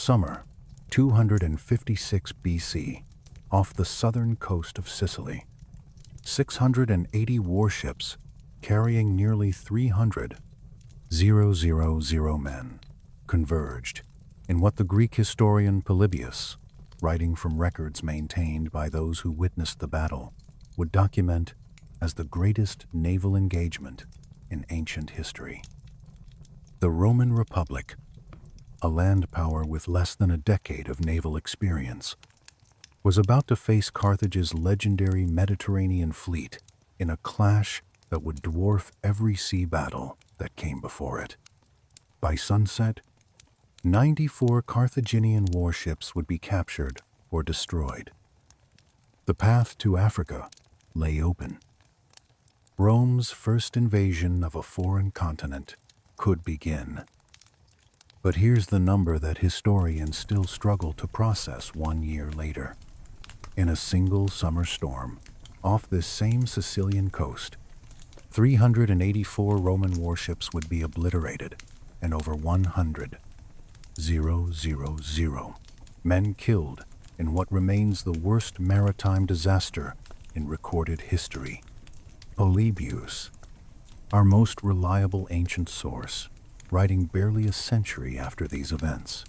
Summer 256 BC, off the southern coast of Sicily, 680 warships carrying nearly 300,000 men converged in what the Greek historian Polybius, writing from records maintained by those who witnessed the battle, would document as the greatest naval engagement in ancient history. The Roman Republic, a land power with less than a decade of naval experience, was about to face Carthage's legendary Mediterranean fleet in a clash that would dwarf every sea battle that came before it. By sunset, 94 Carthaginian warships would be captured or destroyed. The path to Africa lay open. Rome's first invasion of a foreign continent could begin. But here's the number that historians still struggle to process 1 year later. In a single summer storm, off this same Sicilian coast, 384 Roman warships would be obliterated, and over 100,000 men killed in what remains the worst maritime disaster in recorded history. Polybius, our most reliable ancient source, writing barely a century after these events,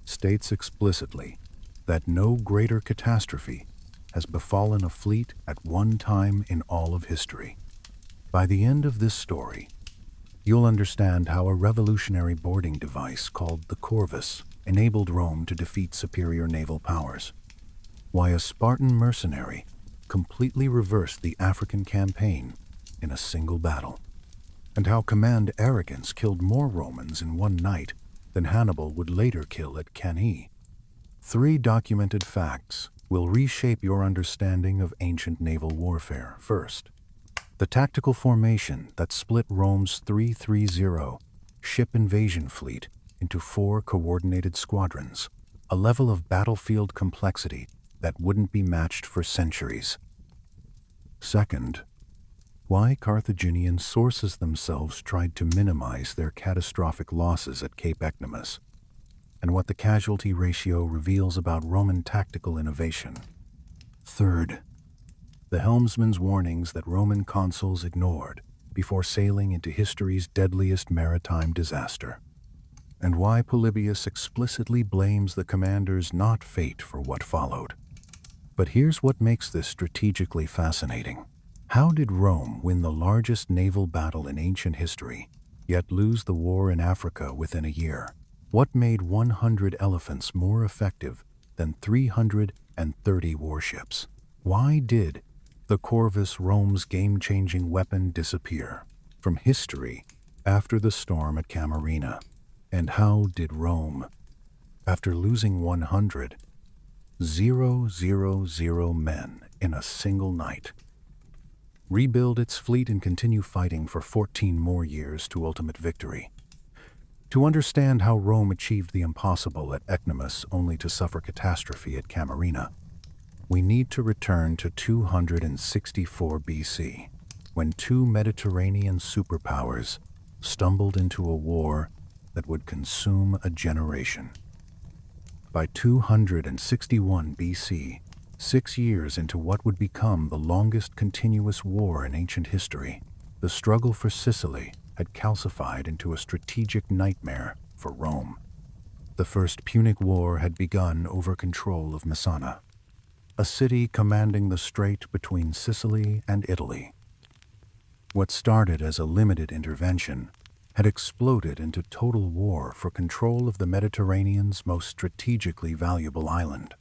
states explicitly that no greater catastrophe has befallen a fleet at one time in all of history. By the end of this story, you'll understand how a revolutionary boarding device called the corvus enabled Rome to defeat superior naval powers, why a Spartan mercenary completely reversed the African campaign in a single battle, and how command arrogance killed more Romans in one night than Hannibal would later kill at Cannae. 3 documented facts will reshape your understanding of ancient naval warfare. First, the tactical formation that split Rome's 330 ship invasion fleet into 4 coordinated squadrons, a level of battlefield complexity that wouldn't be matched for centuries. Second, why Carthaginian sources themselves tried to minimize their catastrophic losses at Cape Ecnomus, and what the casualty ratio reveals about Roman tactical innovation. Third, the helmsman's warnings that Roman consuls ignored before sailing into history's deadliest maritime disaster, and why Polybius explicitly blames the commander's not fate for what followed. But here's what makes this strategically fascinating. How did Rome win the largest naval battle in ancient history, yet lose the war in Africa within a year? What made 100 elephants more effective than 330 warships? Why did the corvus, Rome's game-changing weapon, disappear from history after the storm at Camarina? And how did Rome, after losing 100,000 men in a single night, rebuild its fleet and continue fighting for 14 more years to ultimate victory? To understand how Rome achieved the impossible at Ecnomus only to suffer catastrophe at Camarina, we need to return to 264 BC, when 2 Mediterranean superpowers stumbled into a war that would consume a generation. By 261 BC, 6 years into what would become the longest continuous war in ancient history, the struggle for Sicily had calcified into a strategic nightmare for Rome. The First Punic War had begun over control of Messana, a city commanding the strait between Sicily and Italy. What started as a limited intervention had exploded into total war for control of the Mediterranean's most strategically valuable island.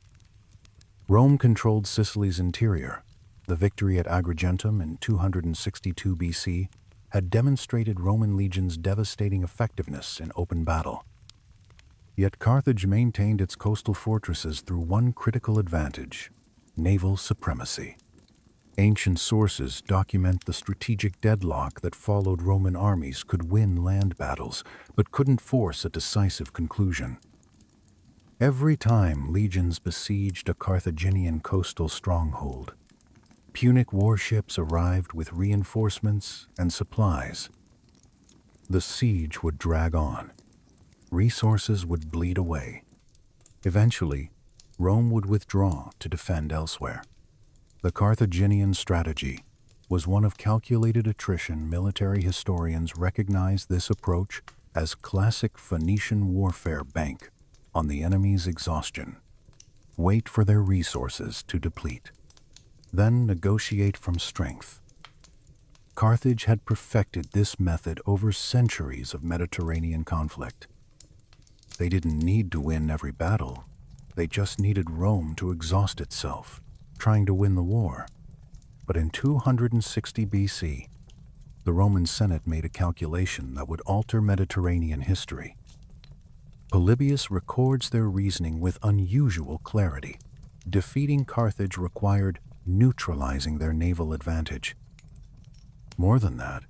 Rome controlled Sicily's interior. The victory at Agrigentum in 262 BC had demonstrated Roman legions' devastating effectiveness in open battle. Yet Carthage maintained its coastal fortresses through one critical advantage: naval supremacy. Ancient sources document the strategic deadlock that followed. Roman armies could win land battles, but couldn't force a decisive conclusion. Every time legions besieged a Carthaginian coastal stronghold, Punic warships arrived with reinforcements and supplies. The siege would drag on. Resources would bleed away, Eventually, Rome would withdraw to defend elsewhere. The Carthaginian strategy was one of calculated attrition. Military historians recognize this approach as classic Phoenician warfare: bank on the enemy's exhaustion, wait for their resources to deplete, then negotiate from strength. Carthage had perfected this method over centuries of Mediterranean conflict. They didn't need to win every battle. They just needed Rome to exhaust itself, trying to win the war. But in 260 BC, the Roman Senate made a calculation that would alter Mediterranean history. Polybius records their reasoning with unusual clarity. Defeating Carthage required neutralizing their naval advantage. More than that,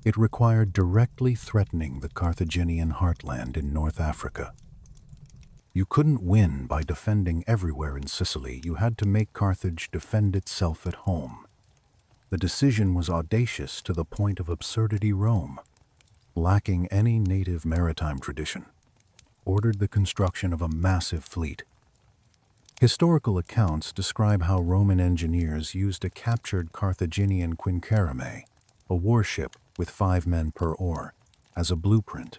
it required directly threatening the Carthaginian heartland in North Africa. You couldn't win by defending everywhere in Sicily. You had to make Carthage defend itself at home. The decision was audacious to the point of absurdity. Rome, lacking any native maritime tradition, ordered the construction of a massive fleet. Historical accounts describe how Roman engineers used a captured Carthaginian quinquereme, a warship with 5 men per oar, as a blueprint.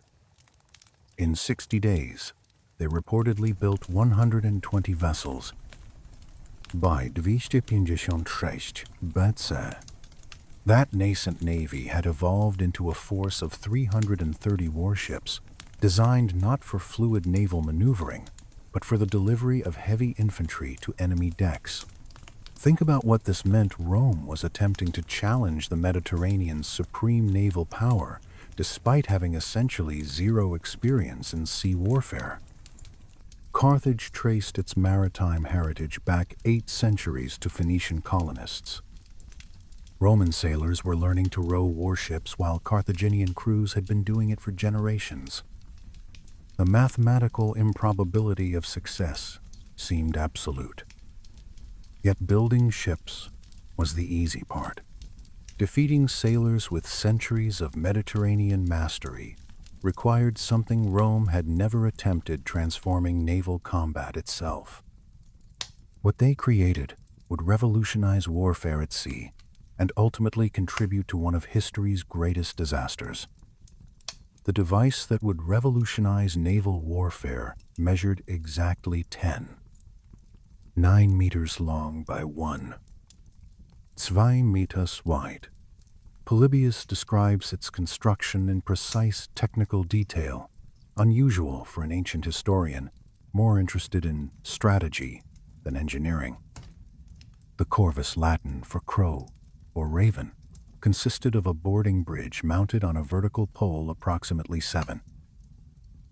In 60 days, they reportedly built 120 vessels. By 256 BC, that nascent navy had evolved into a force of 330 warships, designed not for fluid naval maneuvering, but for the delivery of heavy infantry to enemy decks. Think about what this meant. Rome was attempting to challenge the Mediterranean's supreme naval power, despite having essentially zero experience in sea warfare. Carthage traced its maritime heritage back 8 centuries to Phoenician colonists. Roman sailors were learning to row warships while Carthaginian crews had been doing it for generations. The mathematical improbability of success seemed absolute. Yet building ships was the easy part. Defeating sailors with centuries of Mediterranean mastery required something Rome had never attempted: transforming naval combat itself. What they created would revolutionize warfare at sea and ultimately contribute to one of history's greatest disasters. The device that would revolutionize naval warfare measured exactly 9 meters long by 2 meters wide. Polybius describes its construction in precise technical detail, unusual for an ancient historian more interested in strategy than engineering. The corvus, Latin for crow or raven, consisted of a boarding bridge mounted on a vertical pole approximately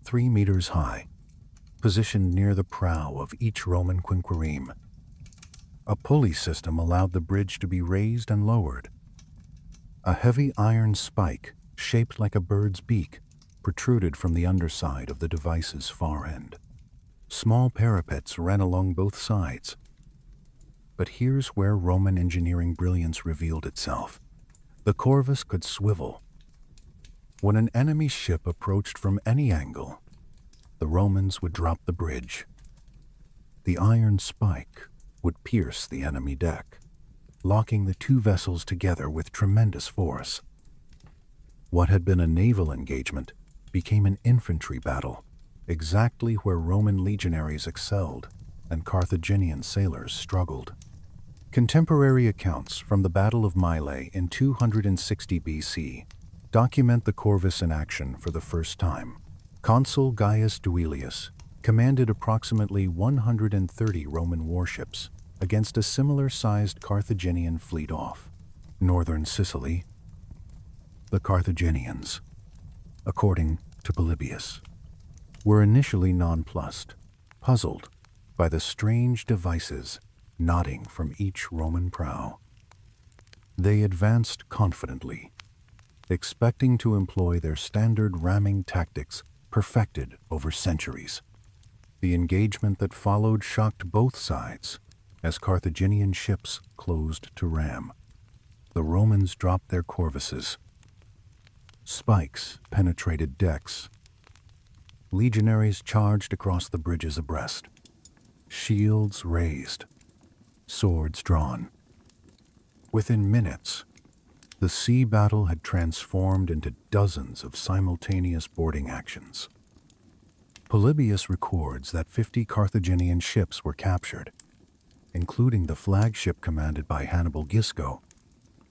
3 meters high, positioned near the prow of each Roman quinquereme. A pulley system allowed the bridge to be raised and lowered. A heavy iron spike, shaped like a bird's beak, protruded from the underside of the device's far end. Small parapets ran along both sides. But here's where Roman engineering brilliance revealed itself. The corvus could swivel. When an enemy ship approached from any angle, the Romans would drop the bridge. The iron spike would pierce the enemy deck, locking the 2 vessels together with tremendous force. What had been a naval engagement became an infantry battle, exactly where Roman legionaries excelled and Carthaginian sailors struggled. Contemporary accounts from the Battle of Mylae in 260 BC document the corvus in action for the first time. Consul Gaius Duilius commanded approximately 130 Roman warships against a similar-sized Carthaginian fleet off northern Sicily. The Carthaginians, according to Polybius, were initially nonplussed, puzzled by the strange devices nodding from each Roman prow. They advanced confidently, expecting to employ their standard ramming tactics perfected over centuries. The engagement that followed shocked both sides as Carthaginian ships closed to ram. The Romans dropped their corvuses. Spikes penetrated decks. Legionaries charged across the bridges abreast, shields raised, swords drawn. Within minutes, the sea battle had transformed into dozens of simultaneous boarding actions. Polybius records that 50 Carthaginian ships were captured, including the flagship commanded by Hannibal Gisco.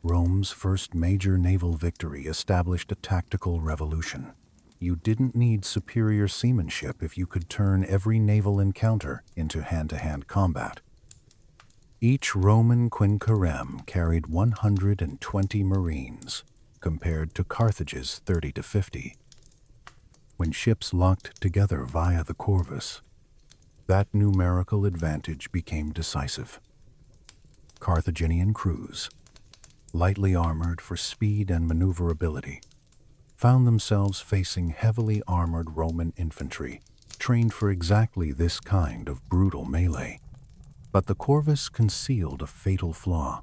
Rome's first major naval victory established a tactical revolution. You didn't need superior seamanship if you could turn every naval encounter into hand-to-hand combat. Each Roman quinquereme carried 120 marines, compared to Carthage's 30 to 50. When ships locked together via the Corvus, that numerical advantage became decisive. Carthaginian crews, lightly armored for speed and maneuverability, found themselves facing heavily armored Roman infantry, trained for exactly this kind of brutal melee. But the Corvus concealed a fatal flaw.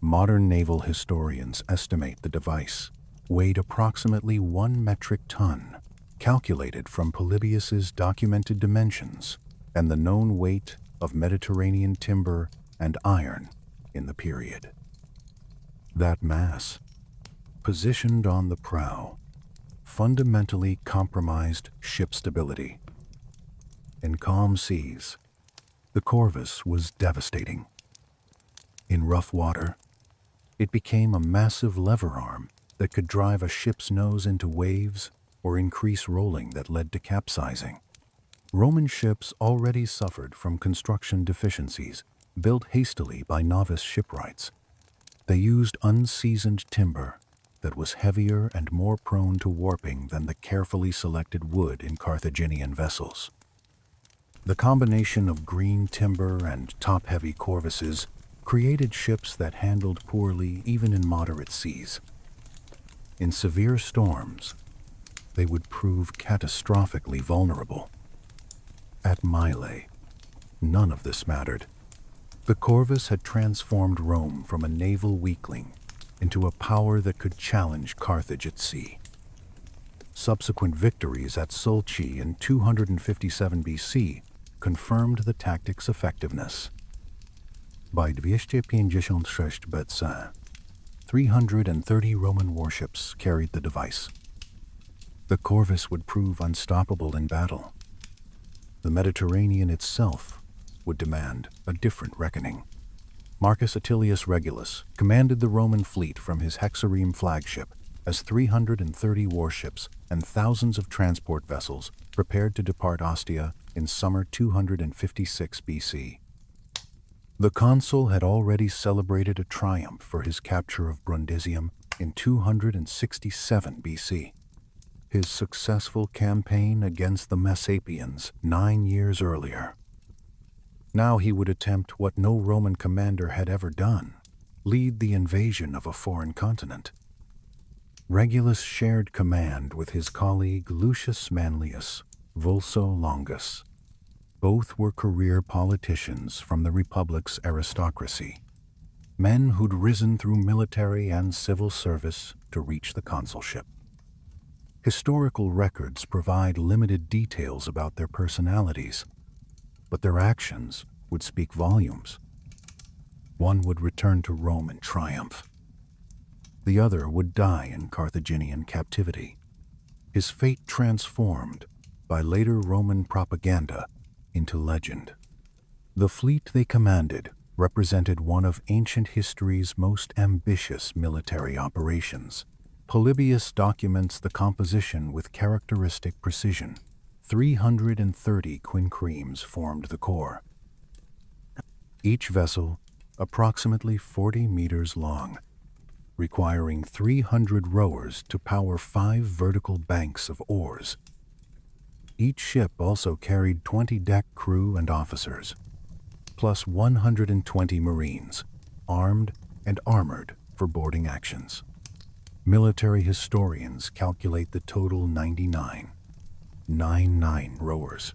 Modern naval historians estimate the device weighed approximately 1 metric ton, calculated from Polybius's documented dimensions and the known weight of Mediterranean timber and iron in the period. That mass, positioned on the prow, fundamentally compromised ship stability. In calm seas, the Corvus was devastating. In rough water, it became a massive lever arm that could drive a ship's nose into waves or increase rolling that led to capsizing. Roman ships already suffered from construction deficiencies built hastily by novice shipwrights. They used unseasoned timber that was heavier and more prone to warping than the carefully selected wood in Carthaginian vessels. The combination of green timber and top-heavy corvuses created ships that handled poorly even in moderate seas. In severe storms, they would prove catastrophically vulnerable. At Mylae, none of this mattered. The Corvus had transformed Rome from a naval weakling into a power that could challenge Carthage at sea. Subsequent victories at Sulci in 257 BC confirmed the tactic's effectiveness. By 256 BC, 330 Roman warships carried the device. The Corvus would prove unstoppable in battle. The Mediterranean itself would demand a different reckoning. Marcus Atilius Regulus commanded the Roman fleet from his hexareme flagship as 330 warships and thousands of transport vessels prepared to depart Ostia in summer 256 BC. The consul had already celebrated a triumph for his capture of Brundisium in 267 BC. His successful campaign against the Messapians 9 years earlier. Now he would attempt what no Roman commander had ever done, lead the invasion of a foreign continent. Regulus shared command with his colleague Lucius Manlius, Vulso Longus. Both were career politicians from the Republic's aristocracy, men who'd risen through military and civil service to reach the consulship. Historical records provide limited details about their personalities, but their actions would speak volumes. One would return to Rome in triumph. The other would die in Carthaginian captivity, his fate transformed by later Roman propaganda into legend. The fleet they commanded represented one of ancient history's most ambitious military operations. Polybius documents the composition with characteristic precision. 330 quinqueremes formed the core. Each vessel approximately 40 meters long, requiring 300 rowers to power 5 vertical banks of oars. Each ship also carried 20 deck crew and officers, plus 120 marines, armed and armored for boarding actions. Military historians calculate the total 99 rowers.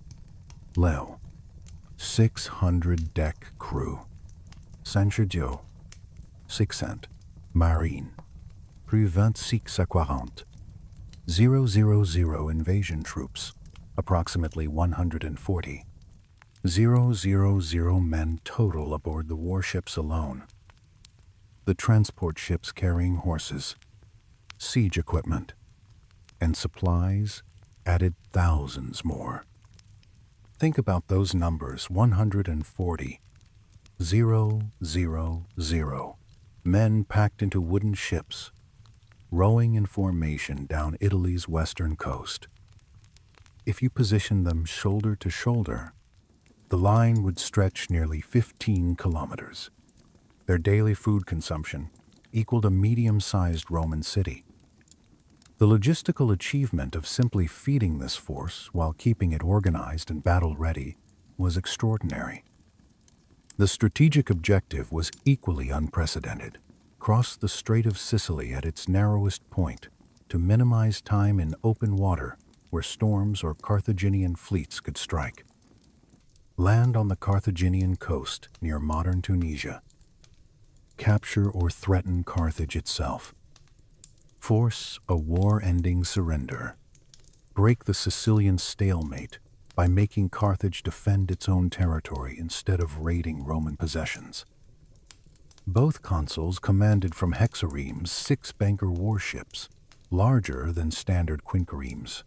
Leo, 600 deck crew. Saint-Gerdieu, 600 marine. Plus 26 à 40. 000 invasion troops. approximately 140,000 men total aboard the warships alone. The transport ships carrying horses, siege equipment, and supplies added thousands more. Think about those numbers: 140,000 men packed into wooden ships, rowing in formation down Italy's western coast. If you position them shoulder to shoulder, the line would stretch nearly 15 kilometers. Their daily food consumption equaled a medium-sized Roman city. The logistical achievement of simply feeding this force while keeping it organized and battle-ready was extraordinary. The strategic objective was equally unprecedented: cross the Strait of Sicily at its narrowest point to minimize time in open water where storms or Carthaginian fleets could strike. Land on the Carthaginian coast near modern Tunisia. Capture or threaten Carthage itself. Force a war-ending surrender. Break the Sicilian stalemate by making Carthage defend its own territory instead of raiding Roman possessions. Both consuls commanded from hexaremes 6-banker warships, larger than standard quinqueremes,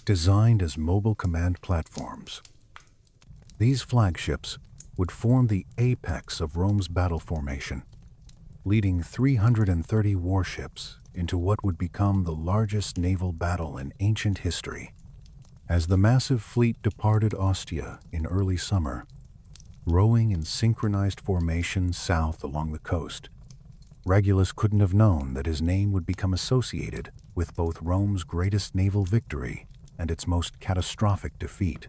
designed as mobile command platforms. These flagships would form the apex of Rome's battle formation, leading 330 warships into what would become the largest naval battle in ancient history. As the massive fleet departed Ostia in early summer, rowing in synchronized formation south along the coast, Regulus couldn't have known that his name would become associated with both Rome's greatest naval victory and its most catastrophic defeat.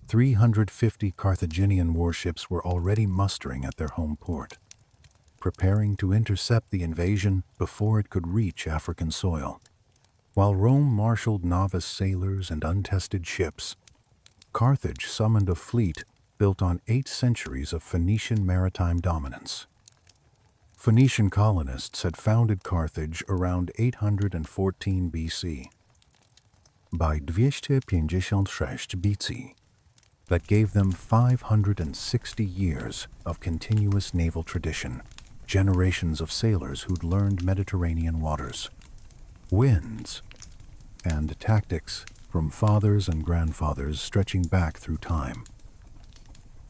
350 Carthaginian warships were already mustering at their home port, preparing to intercept the invasion before it could reach African soil. While Rome marshaled novice sailors and untested ships, Carthage summoned a fleet built on 8 centuries of Phoenician maritime dominance. Phoenician colonists had founded Carthage around 814 BC. By 256 BC, that gave them 560 years of continuous naval tradition, generations of sailors who'd learned Mediterranean waters, winds, and tactics from fathers and grandfathers stretching back through time.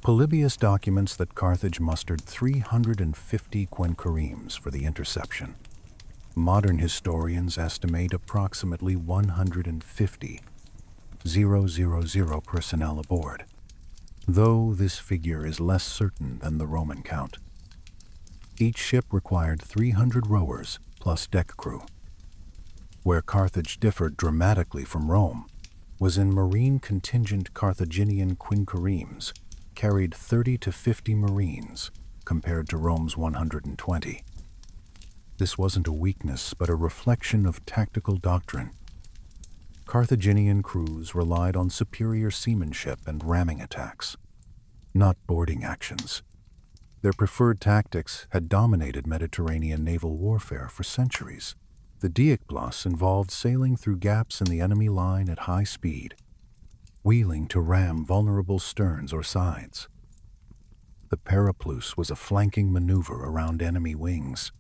Polybius documents that Carthage mustered 350 quinqueremes for the interception. Modern historians estimate approximately 150,000 personnel aboard, though this figure is less certain than the Roman count. Each ship required 300 rowers plus deck crew. Where Carthage differed dramatically from Rome was in marine contingent. Carthaginian quinqueremes carried 30 to 50 marines compared to Rome's 120. This wasn't a weakness, but a reflection of tactical doctrine. Carthaginian crews relied on superior seamanship and ramming attacks, not boarding actions. Their preferred tactics had dominated Mediterranean naval warfare for centuries. The diekplas involved sailing through gaps in the enemy line at high speed, wheeling to ram vulnerable sterns or sides. The periplus was a flanking maneuver around enemy wings.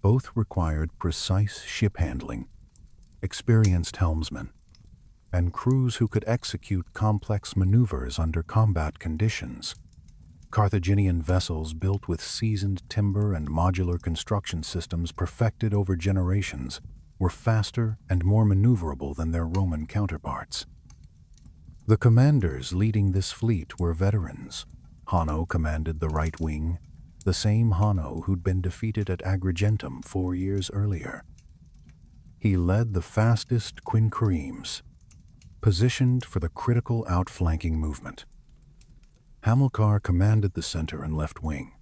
Both required precise ship handling, experienced helmsmen, and crews who could execute complex maneuvers under combat conditions. Carthaginian vessels built with seasoned timber and modular construction systems perfected over generations were faster and more maneuverable than their Roman counterparts. The commanders leading this fleet were veterans. Hanno commanded the right wing, the same Hanno who'd been defeated at Agrigentum 4 years earlier. He led the fastest quinqueremes, positioned for the critical outflanking movement. Hamilcar commanded the center and left wing.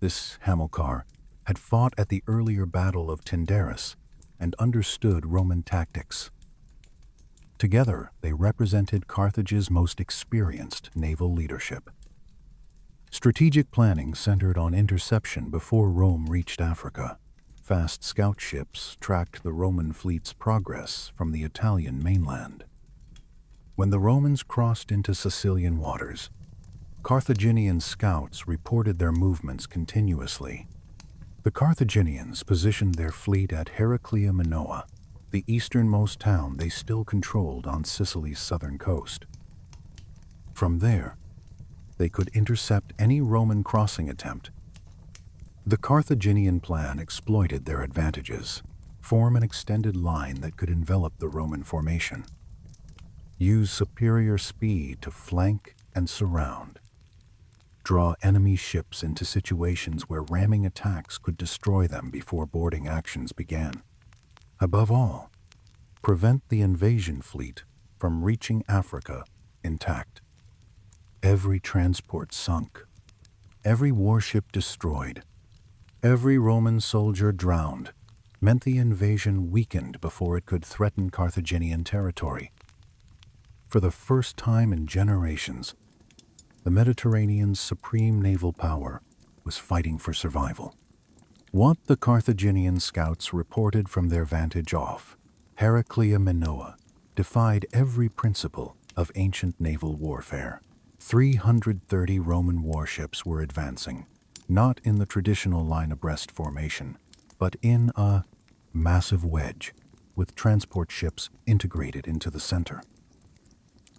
This Hamilcar had fought at the earlier Battle of Tyndaris and understood Roman tactics. Together, they represented Carthage's most experienced naval leadership. Strategic planning centered on interception before Rome reached Africa. Fast scout ships tracked the Roman fleet's progress from the Italian mainland. When the Romans crossed into Sicilian waters, Carthaginian scouts reported their movements continuously. The Carthaginians positioned their fleet at Heraclea Minoa, the easternmost town they still controlled on Sicily's southern coast. From there, they could intercept any Roman crossing attempt. The Carthaginian plan exploited their advantages, form an extended line that could envelop the Roman formation, use superior speed to flank and surround, draw enemy ships into situations where ramming attacks could destroy them before boarding actions began. Above all, prevent the invasion fleet from reaching Africa intact. Every transport sunk, every warship destroyed, every Roman soldier drowned meant the invasion weakened before it could threaten Carthaginian territory. For the first time in generations, the Mediterranean's supreme naval power was fighting for survival. What the Carthaginian scouts reported from their vantage off Heraclea Minoa defied every principle of ancient naval warfare. 330 Roman warships were advancing, not in the traditional line abreast formation, but in a massive wedge, with transport ships integrated into the center.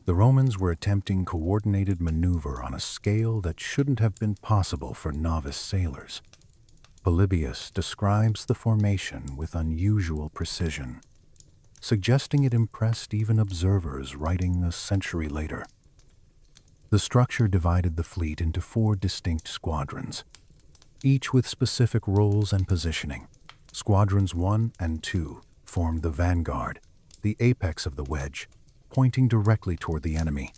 The Romans were attempting coordinated maneuver on a scale that shouldn't have been possible for novice sailors. Polybius describes the formation with unusual precision, suggesting it impressed even observers writing a century later. The structure divided the fleet into 4 distinct squadrons, each with specific roles and positioning. Squadrons 1 and 2 formed the vanguard, the apex of the wedge, pointing directly toward the enemy.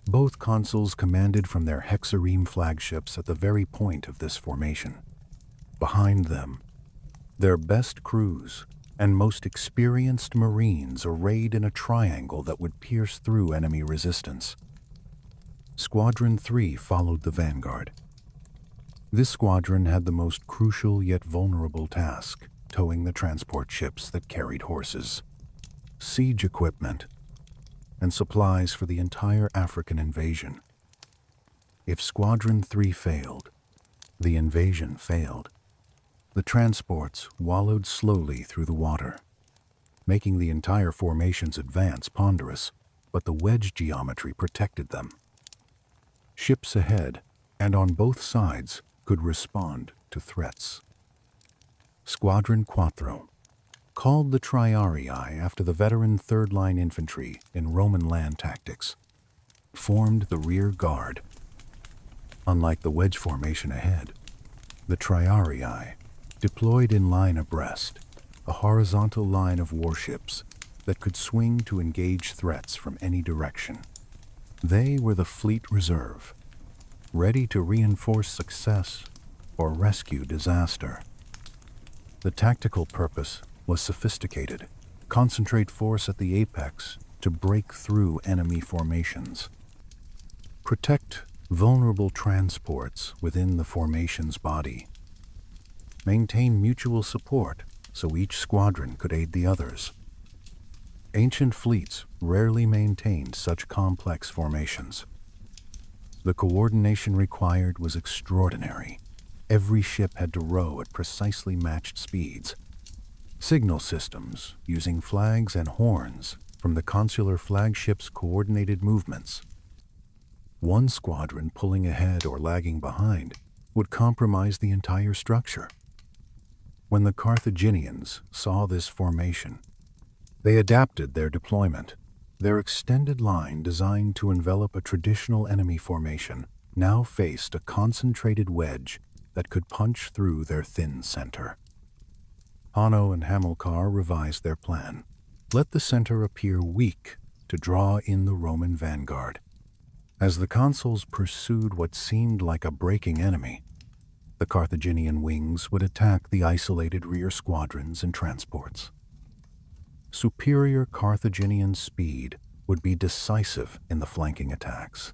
Both consuls commanded from their hexareme flagships at the very point of this formation. Behind them, their best crews and most experienced marines arrayed in a triangle that would pierce through enemy resistance. Squadron 3 followed the vanguard. This squadron had the most crucial yet vulnerable task, towing the transport ships that carried horses, siege equipment, and supplies for the entire African invasion. If Squadron 3 failed, the invasion failed. The transports wallowed slowly through the water, making the entire formation's advance ponderous, but the wedge geometry protected them. Ships ahead and on both sides could respond to threats. Squadron Quattro, called the Triarii after the veteran third-line infantry in Roman land tactics, formed the rear guard. Unlike the wedge formation ahead, the Triarii deployed in line abreast, a horizontal line of warships that could swing to engage threats from any direction. They were the fleet reserve, ready to reinforce success or rescue disaster. The tactical purpose was sophisticated: concentrate force at the apex to break through enemy formations. Protect vulnerable transports within the formation's body. Maintain mutual support so each squadron could aid the others. Ancient fleets rarely maintained such complex formations. The coordination required was extraordinary. Every ship had to row at precisely matched speeds. Signal systems, using flags and horns from the consular flagship's coordinated movements. One squadron pulling ahead or lagging behind would compromise the entire structure. When the Carthaginians saw this formation, they adapted their deployment. Their extended line, designed to envelop a traditional enemy formation, now faced a concentrated wedge that could punch through their thin center. Hanno and Hamilcar revised their plan. Let the center appear weak to draw in the Roman vanguard. As the consuls pursued what seemed like a breaking enemy, the Carthaginian wings would attack the isolated rear squadrons and transports. Superior Carthaginian speed would be decisive in the flanking attacks.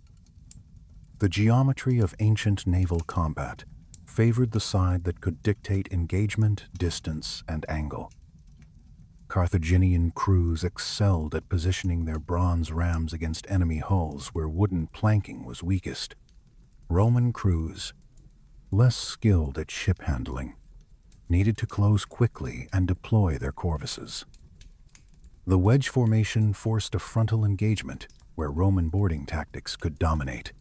The geometry of ancient naval combat favored the side that could dictate engagement, distance, and angle. Carthaginian crews excelled at positioning their bronze rams against enemy hulls where wooden planking was weakest. Roman crews, less skilled at ship handling, needed to close quickly and deploy their corvuses. The wedge formation forced a frontal engagement where Roman boarding tactics could dominate.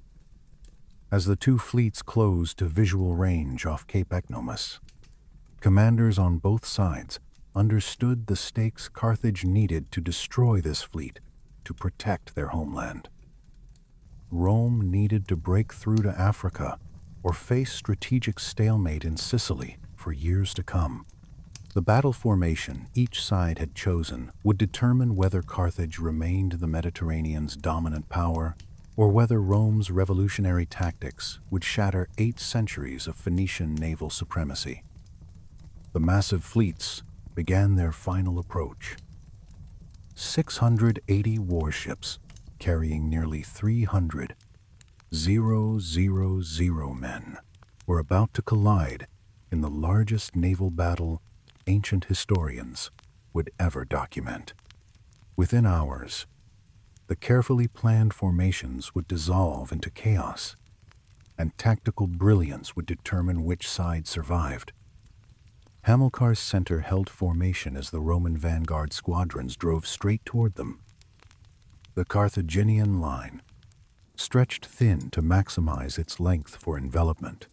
As the two fleets closed to visual range off Cape Ecnomus, commanders on both sides understood the stakes Carthage needed to destroy this fleet to protect their homeland. Rome needed to break through to Africa or face strategic stalemate in Sicily for years to come. The battle formation each side had chosen would determine whether Carthage remained the Mediterranean's dominant power or whether Rome's revolutionary tactics would shatter 8 centuries of Phoenician naval supremacy. The massive fleets began their final approach. 680 warships carrying nearly 300 men were about to collide in the largest naval battle ancient historians would ever document. Within hours, the carefully planned formations would dissolve into chaos, and tactical brilliance would determine which side survived. Hamilcar's center held formation as the Roman vanguard squadrons drove straight toward them. The Carthaginian line, stretched thin to maximize its length for envelopment,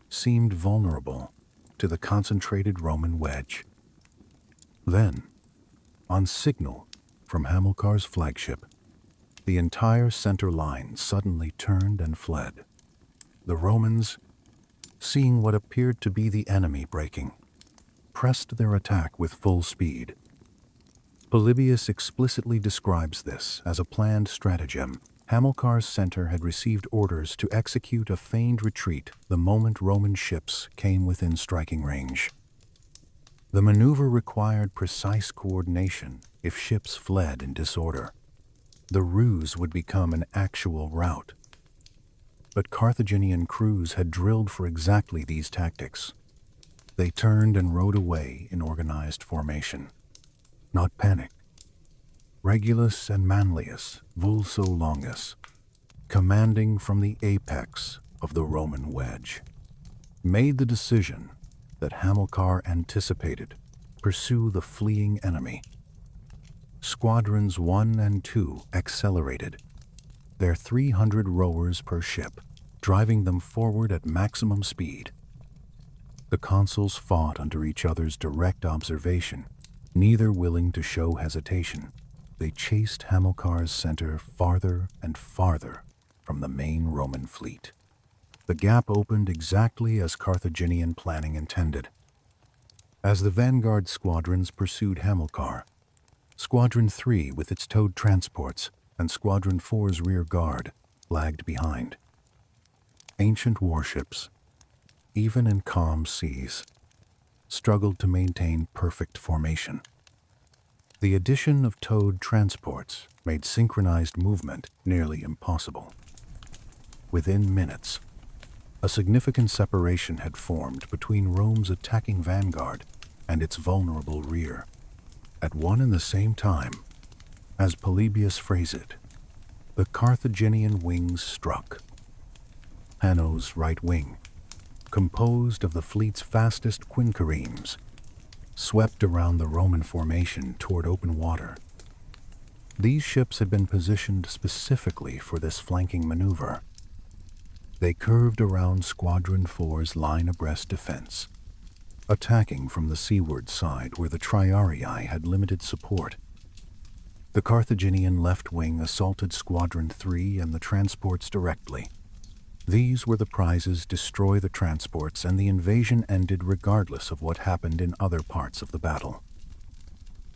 seemed vulnerable to the concentrated Roman wedge. Then, on signal from Hamilcar's flagship, the entire center line suddenly turned and fled. The Romans, seeing what appeared to be the enemy breaking, pressed their attack with full speed. Polybius explicitly describes this as a planned stratagem. Hamilcar's center had received orders to execute a feigned retreat the moment Roman ships came within striking range. The maneuver required precise coordination if ships fled in disorder. The ruse would become an actual rout. But Carthaginian crews had drilled for exactly these tactics. They turned and rode away in organized formation. Not panic. Regulus and Manlius, vulso longus, commanding from the apex of the Roman wedge, made the decision that Hamilcar anticipated pursue the fleeing enemy. Squadrons 1 and 2 accelerated, their 300 rowers per ship, driving them forward at maximum speed. The consuls fought under each other's direct observation, neither willing to show hesitation. They chased Hamilcar's center farther and farther from the main Roman fleet. The gap opened exactly as Carthaginian planning intended. As the vanguard squadrons pursued Hamilcar, Squadron 3 with its towed transports and Squadron 4's rear guard lagged behind. Ancient warships, even in calm seas, struggled to maintain perfect formation. The addition of towed transports made synchronized movement nearly impossible. Within minutes, a significant separation had formed between Rome's attacking vanguard and its vulnerable rear. At one and the same time, as Polybius phrased it, the Carthaginian wings struck. Hanno's right wing, composed of the fleet's fastest quinqueremes, swept around the Roman formation toward open water. These ships had been positioned specifically for this flanking maneuver. They curved around Squadron 4's line abreast defense, attacking from the seaward side where the Triarii had limited support. The Carthaginian left wing assaulted Squadron 3 and the transports directly. These were the prizes: destroy the transports, and the invasion ended regardless of what happened in other parts of the battle.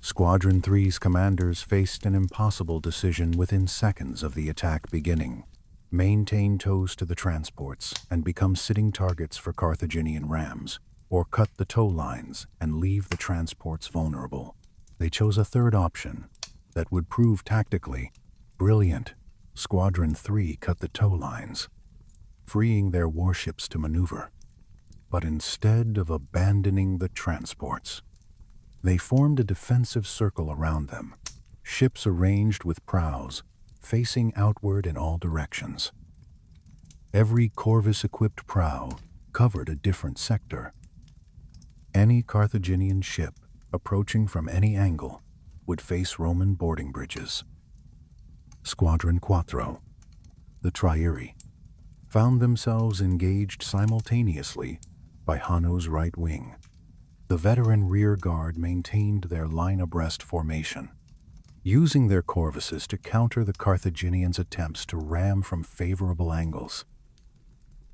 Squadron 3's commanders faced an impossible decision within seconds of the attack beginning: maintain tows to the transports and become sitting targets for Carthaginian rams, or cut the tow lines and leave the transports vulnerable. They chose a third option that would prove tactically brilliant. Squadron 3 cut the tow lines, freeing their warships to maneuver. But instead of abandoning the transports, They formed a defensive circle around them, ships arranged with prows, facing outward in all directions. Every corvus-equipped prow covered a different sector. Any Carthaginian ship approaching from any angle would face Roman boarding bridges. Squadron Quattro, the Trieri, found themselves engaged simultaneously by Hanno's right wing. The veteran rear guard maintained their line abreast formation, using their corvuses to counter the Carthaginians' attempts to ram from favorable angles.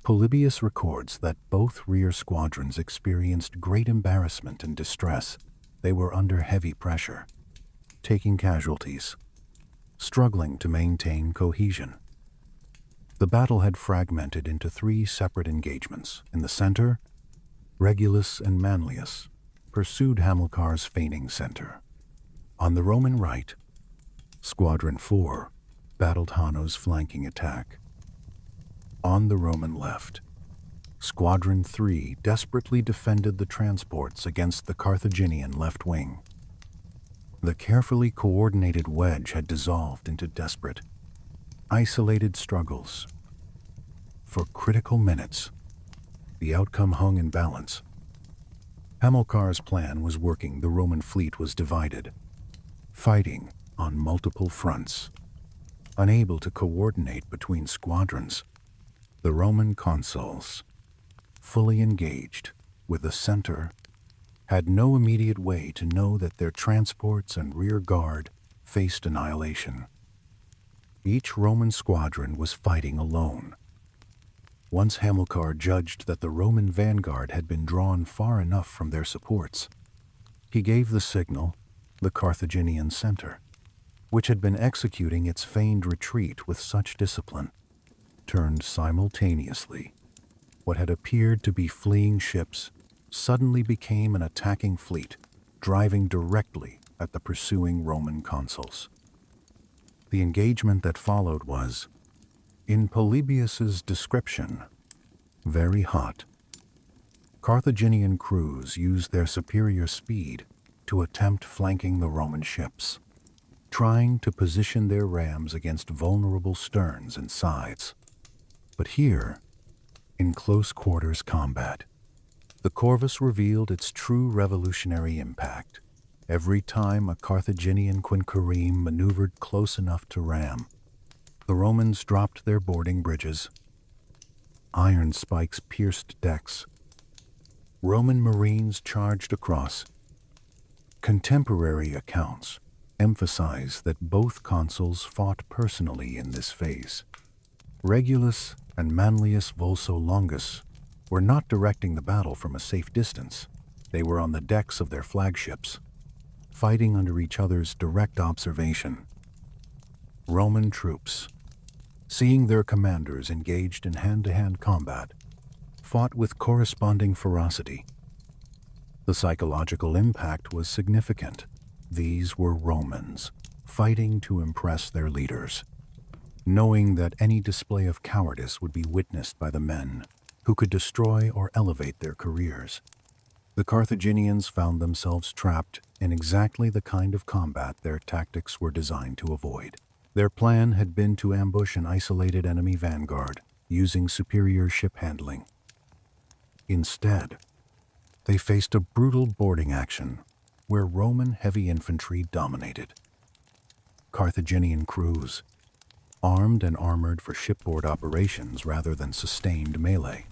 Polybius records that both rear squadrons experienced great embarrassment and distress. They were under heavy pressure, taking casualties, struggling to maintain cohesion. The battle had fragmented into 3 separate engagements. In the center, Regulus and Manlius pursued Hamilcar's feigning center. On the Roman right, Squadron 4 battled Hanno's flanking attack. On the Roman left, Squadron 3 desperately defended the transports against the Carthaginian left wing. The carefully coordinated wedge had dissolved into desperate, isolated struggles. For critical minutes, the outcome hung in balance. Hamilcar's plan was working. The Roman fleet was divided, fighting on multiple fronts, unable to coordinate between squadrons. The Roman consuls, fully engaged with the center, had no immediate way to know that their transports and rear guard faced annihilation. Each Roman squadron was fighting alone. Once Hamilcar judged that the Roman vanguard had been drawn far enough from their supports, he gave the signal. The Carthaginian center, which had been executing its feigned retreat with such discipline, turned simultaneously. What had appeared to be fleeing ships suddenly became an attacking fleet, driving directly at the pursuing Roman consuls. The engagement that followed was, in Polybius's description, very hot. Carthaginian crews used their superior speed to attempt flanking the Roman ships, trying to position their rams against vulnerable sterns and sides. But here, in close quarters combat, the corvus revealed its true revolutionary impact. Every time a Carthaginian quinquereme maneuvered close enough to ram, the Romans dropped their boarding bridges. Iron spikes pierced decks. Roman marines charged across. Contemporary accounts emphasize that both consuls fought personally in this phase. Regulus and Manlius Vulso Longus were not directing the battle from a safe distance. They were on the decks of their flagships, fighting under each other's direct observation. Roman troops, seeing their commanders engaged in hand-to-hand combat, fought with corresponding ferocity. The psychological impact was significant. These were Romans, fighting to impress their leaders, knowing that any display of cowardice would be witnessed by the men who could destroy or elevate their careers. The Carthaginians found themselves trapped in exactly the kind of combat their tactics were designed to avoid. Their plan had been to ambush an isolated enemy vanguard using superior ship handling. Instead, they faced a brutal boarding action where Roman heavy infantry dominated. Carthaginian crews, armed and armored for shipboard operations rather than sustained melee,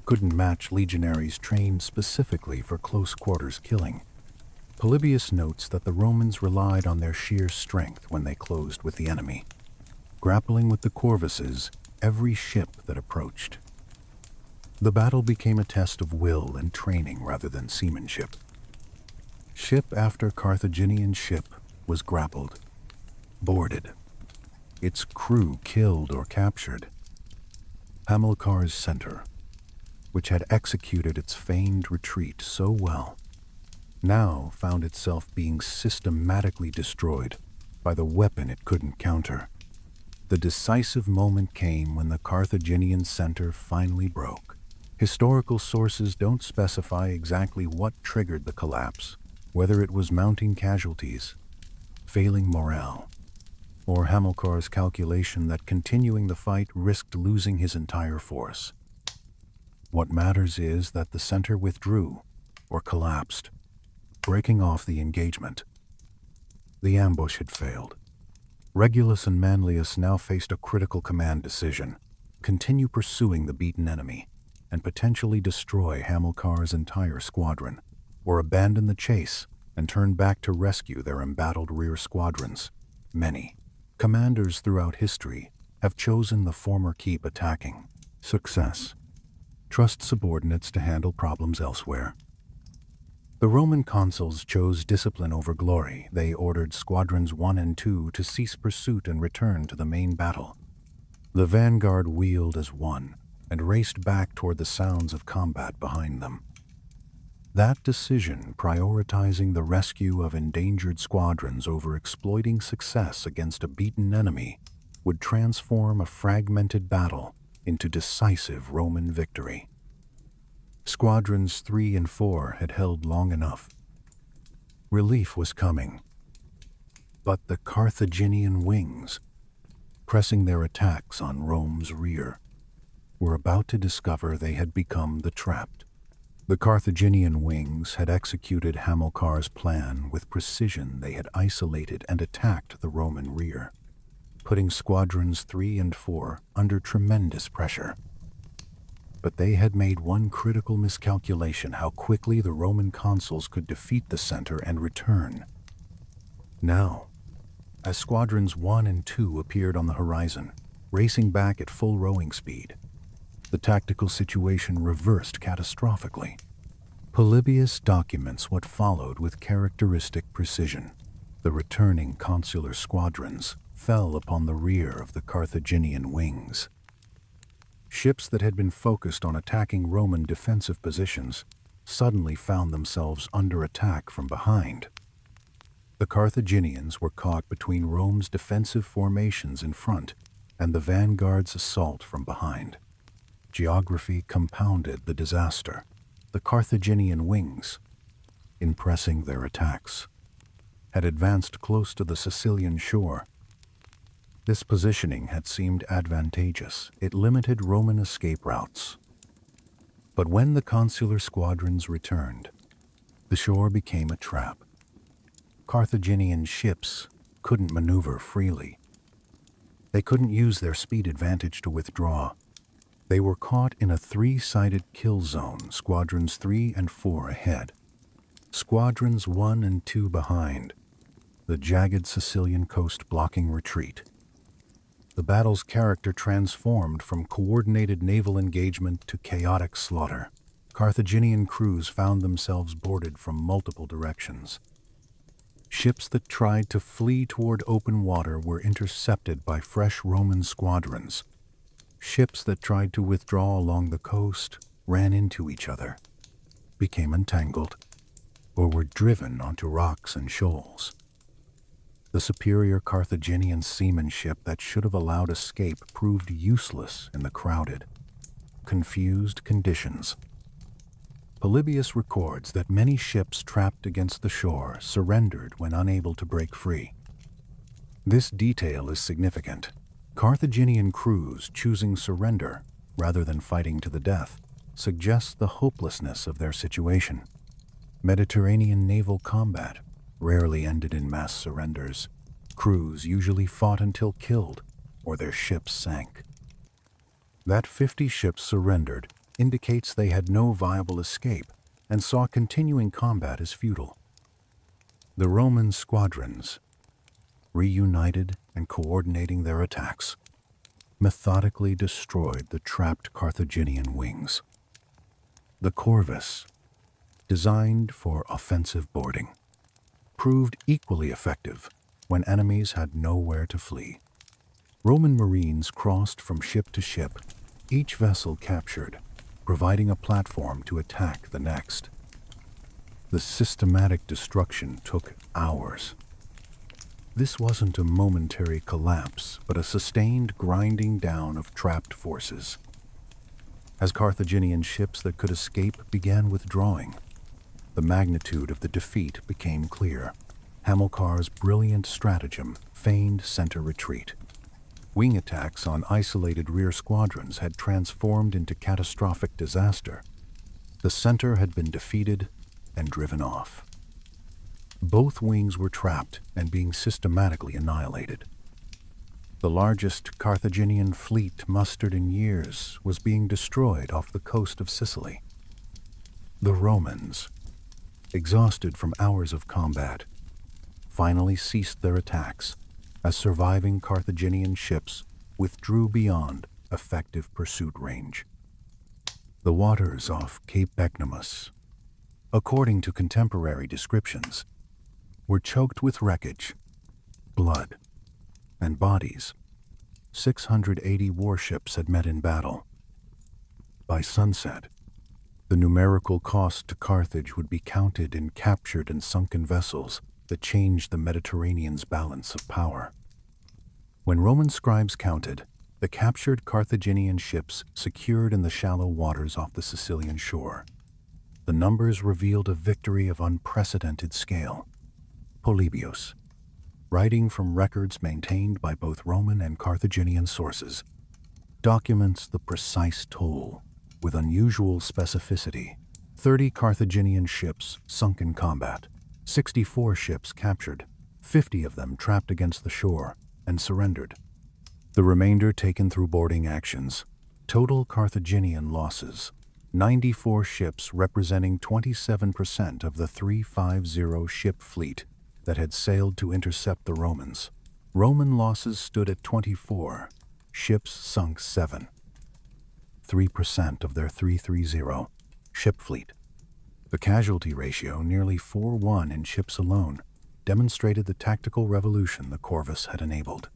couldn't match legionaries trained specifically for close quarters killing. Polybius notes that the Romans relied on their sheer strength when they closed with the enemy, grappling with the corvuses every ship that approached. The battle became a test of will and training rather than seamanship. Ship after Carthaginian ship was grappled, boarded, its crew killed or captured. Hamilcar's center, which had executed its feigned retreat so well, now found itself being systematically destroyed by the weapon it couldn't counter. The decisive moment came when the Carthaginian center finally broke. Historical sources don't specify exactly what triggered the collapse, Whether it was mounting casualties, failing morale, or Hamilcar's calculation that continuing the fight risked losing his entire force. What matters is that the center withdrew, or collapsed, breaking off the engagement. The ambush had failed. Regulus and Manlius now faced a critical command decision: continue pursuing the beaten enemy, and potentially destroy Hamilcar's entire squadron, or abandon the chase and turn back to rescue their embattled rear squadrons. Many commanders throughout history have chosen the former. Keep attacking. Success. Trust subordinates to handle problems elsewhere. The Roman consuls chose discipline over glory. They ordered squadrons 1 and 2 to cease pursuit and return to the main battle. The vanguard wheeled as one and raced back toward the sounds of combat behind them. That decision, prioritizing the rescue of endangered squadrons over exploiting success against a beaten enemy, would transform a fragmented battle into decisive Roman victory. Squadrons 3 and 4 had held long enough. Relief was coming. But the Carthaginian wings, pressing their attacks on Rome's rear, were about to discover they had become the trapped. The Carthaginian wings had executed Hamilcar's plan with precision. They had isolated and attacked the Roman rear, putting squadrons 3 and 4 under tremendous pressure. But they had made one critical miscalculation: how quickly the Roman consuls could defeat the center and return. Now, as squadrons 1 and 2 appeared on the horizon, racing back at full rowing speed, the tactical situation reversed catastrophically. Polybius documents what followed with characteristic precision. The returning consular squadrons fell upon the rear of the Carthaginian wings. Ships that had been focused on attacking Roman defensive positions suddenly found themselves under attack from behind. The Carthaginians were caught between Rome's defensive formations in front and the vanguard's assault from behind. Geography compounded the disaster. The Carthaginian wings, in pressing their attacks, had advanced close to the Sicilian shore. This positioning had seemed advantageous. It limited Roman escape routes. But when the consular squadrons returned, the shore became a trap. Carthaginian ships couldn't maneuver freely. They couldn't use their speed advantage to withdraw. They were caught in a 3-sided kill zone, squadrons 3 and 4 ahead, squadrons 1 and 2 behind, the jagged Sicilian coast blocking retreat. The battle's character transformed from coordinated naval engagement to chaotic slaughter. Carthaginian crews found themselves boarded from multiple directions. Ships that tried to flee toward open water were intercepted by fresh Roman squadrons. Ships that tried to withdraw along the coast ran into each other, became entangled, or were driven onto rocks and shoals. The superior Carthaginian seamanship that should have allowed escape proved useless in the crowded, confused conditions. Polybius records that many ships trapped against the shore surrendered when unable to break free. This detail is significant. Carthaginian crews choosing surrender rather than fighting to the death suggests the hopelessness of their situation. Mediterranean naval combat rarely ended in mass surrenders. Crews usually fought until killed or their ships sank. That 50 ships surrendered indicates they had no viable escape and saw continuing combat as futile. The Roman squadrons, reunited and coordinating their attacks, methodically destroyed the trapped Carthaginian wings. The Corvus, designed for offensive boarding, proved equally effective when enemies had nowhere to flee. Roman marines crossed from ship to ship, each vessel captured, providing a platform to attack the next. The systematic destruction took hours. This wasn't a momentary collapse, but a sustained grinding down of trapped forces. As Carthaginian ships that could escape began withdrawing, The magnitude of the defeat became clear. Hamilcar's brilliant stratagem feigned center retreat. Wing attacks on isolated rear squadrons had transformed into catastrophic disaster. The center had been defeated and driven off. Both wings were trapped and being systematically annihilated. The largest Carthaginian fleet mustered in years was being destroyed off the coast of Sicily. The Romans, exhausted from hours of combat, finally ceased their attacks as surviving Carthaginian ships withdrew beyond effective pursuit range. The waters off Cape Ecnomus, according to contemporary descriptions, were choked with wreckage, blood, and bodies. 680 warships had met in battle. By sunset, the numerical cost to Carthage would be counted in captured and sunken vessels that changed the Mediterranean's balance of power. When Roman scribes counted the captured Carthaginian ships secured in the shallow waters off the Sicilian shore, the numbers revealed a victory of unprecedented scale. Polybius, writing from records maintained by both Roman and Carthaginian sources, documents the precise toll with unusual specificity. 30 Carthaginian ships sunk in combat, 64 ships captured, 50 of them trapped against the shore and surrendered. The remainder taken through boarding actions. Total Carthaginian losses: 94 ships, representing 27% of the 350 ship fleet that had sailed to intercept the Romans. Roman losses stood at 24. Ships sunk 7. 3% of their 330 ship fleet. The casualty ratio, nearly 4-1 in ships alone, demonstrated the tactical revolution the Corvus had enabled.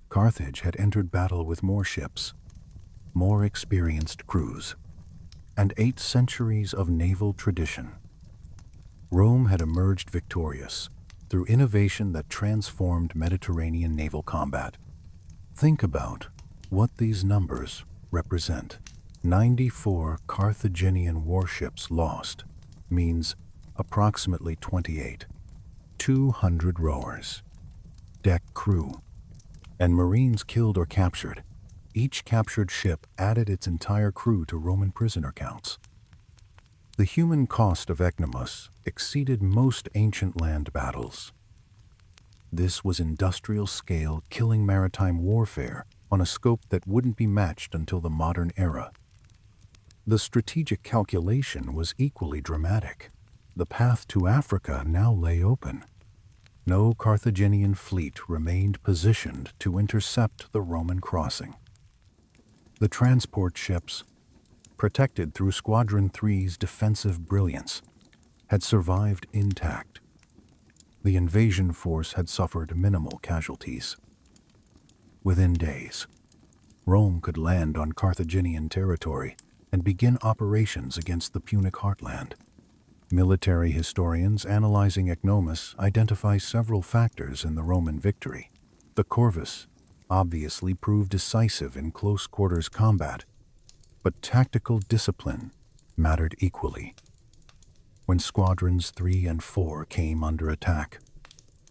Carthage had entered battle with more ships, more experienced crews, and 8 centuries of naval tradition. Rome had emerged victorious through innovation that transformed Mediterranean naval combat. Think about what these numbers represent. 94 Carthaginian warships lost means approximately 28, 200 rowers, deck crew, and marines killed or captured. Each captured ship added its entire crew to Roman prisoner counts. The human cost of Ecnomus exceeded most ancient land battles. This was industrial-scale killing maritime warfare on a scope that wouldn't be matched until the modern era. The strategic calculation was equally dramatic. The path to Africa now lay open. No Carthaginian fleet remained positioned to intercept the Roman crossing. The transport ships, protected through Squadron 3's defensive brilliance, had survived intact. The invasion force had suffered minimal casualties. Within days, Rome could land on Carthaginian territory and begin operations against the Punic heartland. Military historians analyzing Ecnomus identify several factors in the Roman victory. The Corvus obviously proved decisive in close-quarters combat, but tactical discipline mattered equally. When Squadrons 3 and 4 came under attack,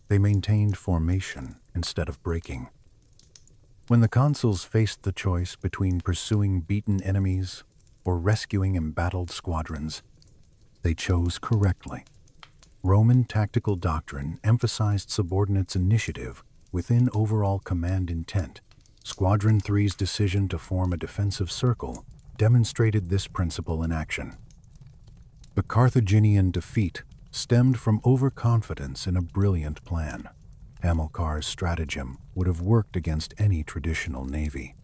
they maintained formation instead of breaking. When the consuls faced the choice between pursuing beaten enemies or rescuing embattled squadrons, they chose correctly. Roman tactical doctrine emphasized subordinates' initiative within overall command intent. Squadron 3's decision to form a defensive circle demonstrated this principle in action. The Carthaginian defeat stemmed from overconfidence in a brilliant plan. Hamilcar's stratagem would have worked against any traditional navy.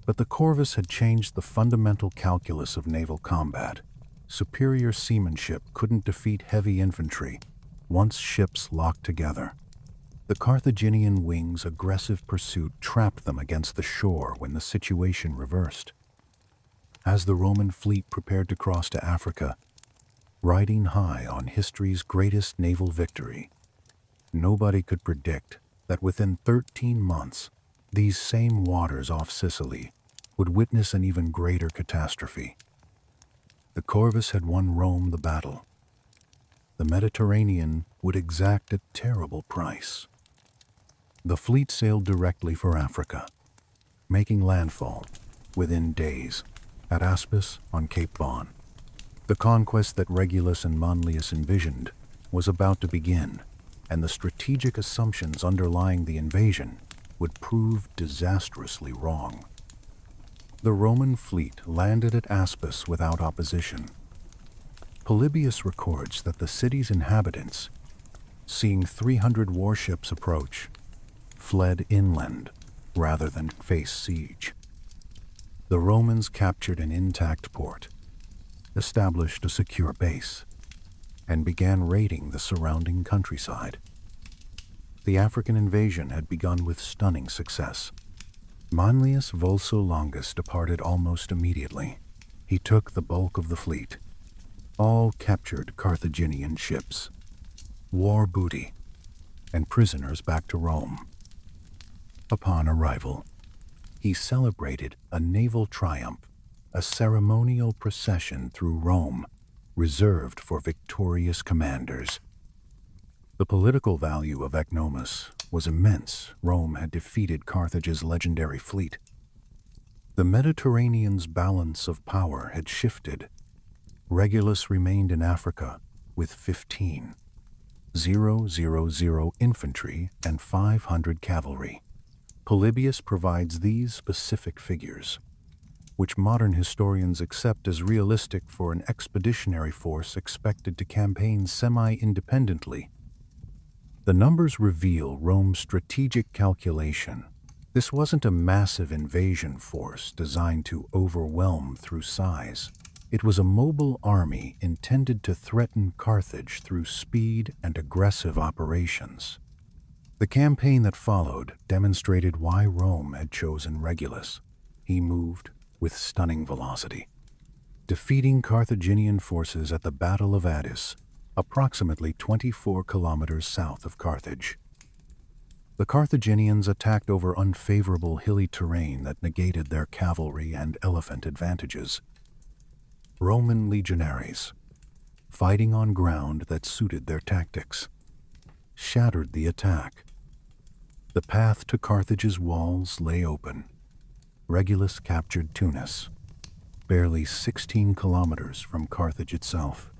But the Corvus had changed the fundamental calculus of naval combat. Superior seamanship couldn't defeat heavy infantry once ships locked together. The Carthaginian wing's aggressive pursuit trapped them against the shore when the situation reversed. As the Roman fleet prepared to cross to Africa, riding high on history's greatest naval victory, nobody could predict that within 13 months, these same waters off Sicily would witness an even greater catastrophe. The Corvus had won Rome the battle. The Mediterranean would exact a terrible price. The fleet sailed directly for Africa, making landfall within days at Aspis on Cape Bon. The conquest that Regulus and Manlius envisioned was about to begin, and the strategic assumptions underlying the invasion would prove disastrously wrong. The Roman fleet landed at Aspis without opposition. Polybius records that the city's inhabitants, seeing 300 warships approach, fled inland rather than face siege. The Romans captured an intact port, established a secure base, and began raiding the surrounding countryside. The African invasion had begun with stunning success. Manlius Vulso Longus departed almost immediately. He took the bulk of the fleet, all captured Carthaginian ships, war booty, and prisoners back to Rome. Upon arrival, he celebrated a naval triumph, a ceremonial procession through Rome reserved for victorious commanders. The political value of Ecnomus was immense. Rome had defeated Carthage's legendary fleet. The Mediterranean's balance of power had shifted. Regulus remained in Africa with 15,000 infantry and 500 cavalry. Polybius provides these specific figures, which modern historians accept as realistic for an expeditionary force expected to campaign semi-independently. The numbers reveal Rome's strategic calculation. This wasn't a massive invasion force designed to overwhelm through size. It was a mobile army intended to threaten Carthage through speed and aggressive operations. The campaign that followed demonstrated why Rome had chosen Regulus. He moved with stunning velocity, defeating Carthaginian forces at the Battle of Addis, approximately 24 kilometers south of Carthage. The Carthaginians attacked over unfavorable hilly terrain that negated their cavalry and elephant advantages. Roman legionaries, fighting on ground that suited their tactics, shattered the attack. The path to Carthage's walls lay open. Regulus captured Tunis, barely 16 kilometers from Carthage itself.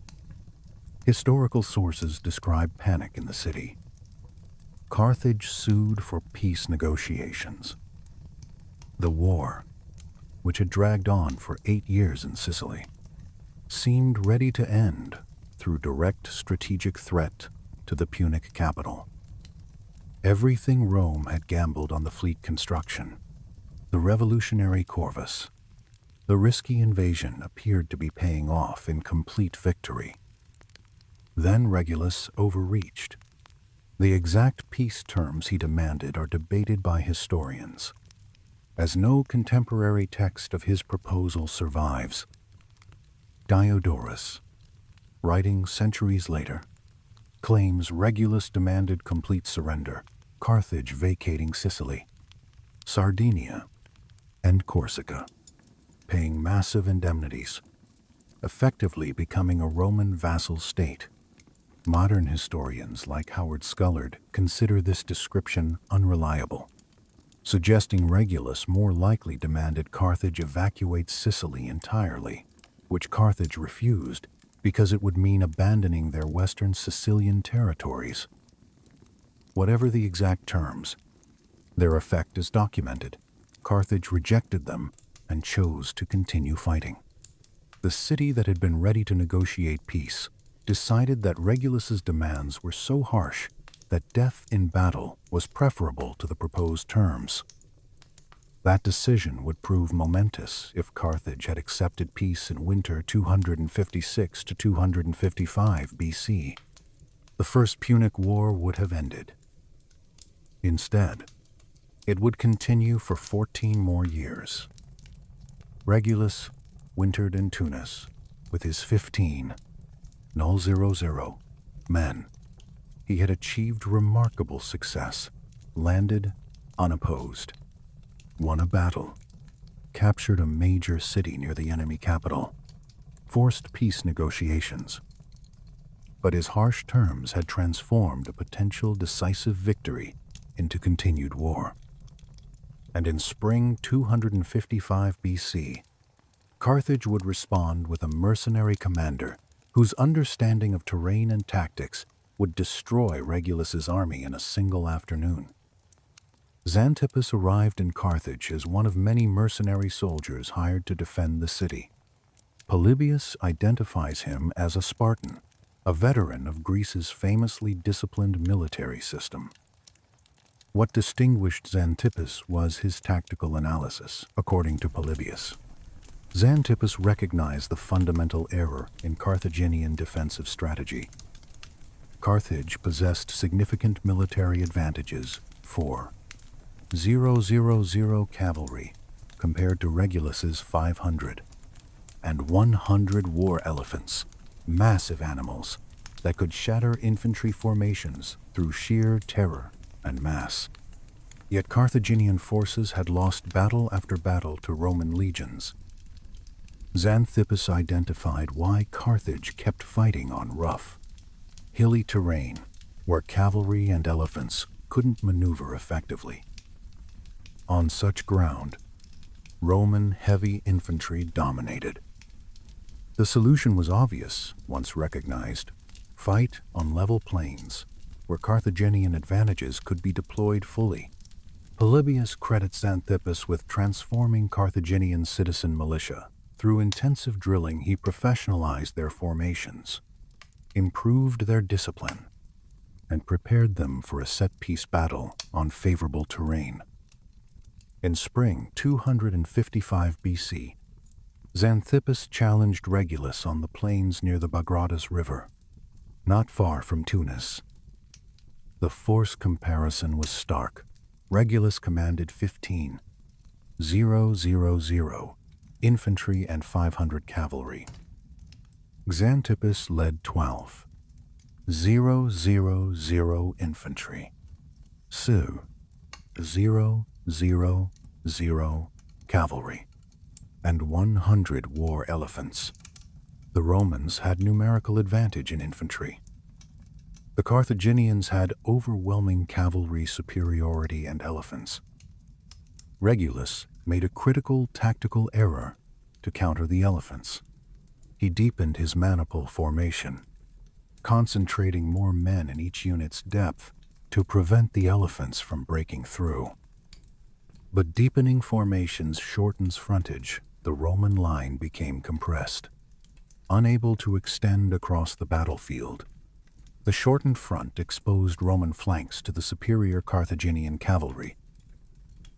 Historical sources describe panic in the city. Carthage sued for peace negotiations. The war, which had dragged on for 8 years in Sicily, seemed ready to end through direct strategic threat to the Punic capital. Everything Rome had gambled on the fleet construction, the revolutionary Corvus, the risky invasion appeared to be paying off in complete victory. Then Regulus overreached. The exact peace terms he demanded are debated by historians, as no contemporary text of his proposal survives. Diodorus, writing centuries later, claims Regulus demanded complete surrender, Carthage vacating Sicily, Sardinia, and Corsica, paying massive indemnities, effectively becoming a Roman vassal state. Modern historians like Howard Scullard consider this description unreliable, suggesting Regulus more likely demanded Carthage evacuate Sicily entirely, which Carthage refused because it would mean abandoning their western Sicilian territories. Whatever the exact terms, their effect is documented. Carthage rejected them and chose to continue fighting. The city that had been ready to negotiate peace decided that Regulus's demands were so harsh that death in battle was preferable to the proposed terms. That decision would prove momentous if Carthage had accepted peace in winter 256 to 255 BC. The First Punic War would have ended. Instead, it would continue for 14 more years. Regulus wintered in Tunis with his 15,000 men. He had achieved remarkable success, landed unopposed, won a battle, captured a major city near the enemy capital. forced peace negotiations. But his harsh terms had transformed a potential decisive victory into continued war. And in spring 255 BC, Carthage would respond with a mercenary commander whose understanding of terrain and tactics would destroy Regulus's army in a single afternoon. Xanthippus arrived in Carthage as one of many mercenary soldiers hired to defend the city. Polybius identifies him as a Spartan, a veteran of Greece's famously disciplined military system. What distinguished Xanthippus was his tactical analysis, according to Polybius. Xanthippus recognized the fundamental error in Carthaginian defensive strategy. Carthage possessed significant military advantages for 000 cavalry compared to Regulus's 500, and 100 war elephants, massive animals that could shatter infantry formations through sheer terror and mass. Yet Carthaginian forces had lost battle after battle to Roman legions. Xanthippus identified why Carthage kept fighting on rough, hilly terrain where cavalry and elephants couldn't maneuver effectively. On such ground, Roman heavy infantry dominated. The solution was obvious, once recognized: fight on level plains, where Carthaginian advantages could be deployed fully. Polybius credits Xanthippus with transforming Carthaginian citizen militia. Through intensive drilling, he professionalized their formations, improved their discipline, and prepared them for a set-piece battle on favorable terrain. In spring 255 BC, Xanthippus challenged Regulus on the plains near the Bagradas River, not far from Tunis. The force comparison was stark. Regulus commanded 15,000 infantry and 500 cavalry. Xanthippus led 12,000 infantry, 000 cavalry, and 100 war elephants. The Romans had numerical advantage in infantry. The Carthaginians had overwhelming cavalry superiority and elephants. Regulus made a critical tactical error to counter the elephants. He deepened his maniple formation, concentrating more men in each unit's depth to prevent the elephants from breaking through. But deepening formations shortens frontage. The Roman line became compressed, unable to extend across the battlefield. The shortened front exposed Roman flanks to the superior Carthaginian cavalry.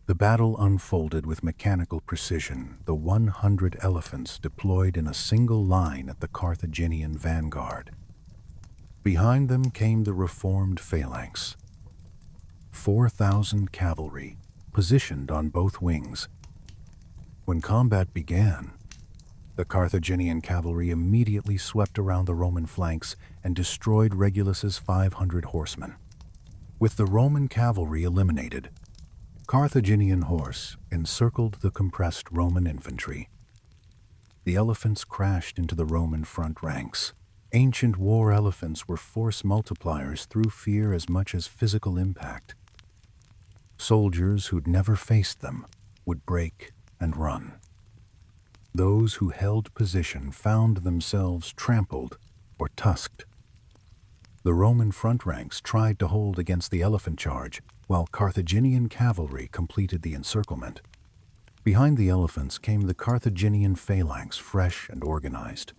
The battle unfolded with mechanical precision, the 100 elephants deployed in a single line at the Carthaginian vanguard. Behind them came the reformed phalanx, 4,000 cavalry, positioned on both wings. When combat began, the Carthaginian cavalry immediately swept around the Roman flanks and destroyed Regulus's 500 horsemen. With the Roman cavalry eliminated, Carthaginian horse encircled the compressed Roman infantry. The elephants crashed into the Roman front ranks. Ancient war elephants were force multipliers through fear as much as physical impact. Soldiers who'd never faced them would break and run. Those who held position found themselves trampled or tusked. The Roman front ranks tried to hold against the elephant charge, while Carthaginian cavalry completed the encirclement. Behind the elephants came the Carthaginian phalanx, fresh and organized,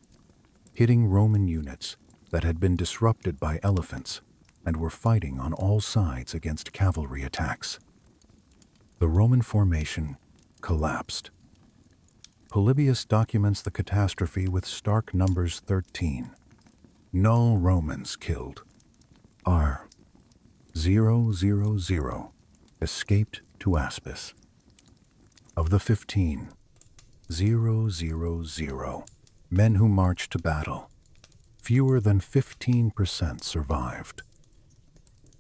hitting Roman units that had been disrupted by elephants and were fighting on all sides against cavalry attacks. The Roman formation collapsed. Polybius documents the catastrophe with stark numbers 13. No Romans killed. R. 000 escaped to Aspis. Of the 15,000 men who marched to battle, fewer than 15% survived.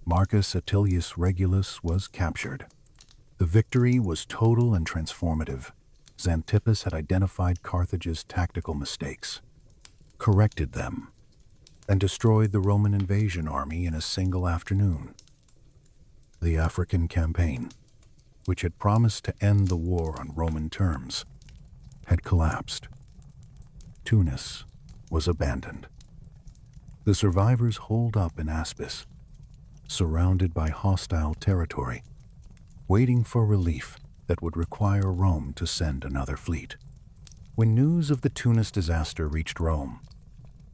Marcus Atilius Regulus was captured. The victory was total and transformative. Xanthippus had identified Carthage's tactical mistakes. corrected them, and destroyed the Roman invasion army in a single afternoon. The African campaign, which had promised to end the war on Roman terms, had collapsed. Tunis was abandoned. The survivors holed up in Aspis, surrounded by hostile territory, waiting for relief that would require Rome to send another fleet. When news of the Tunis disaster reached Rome,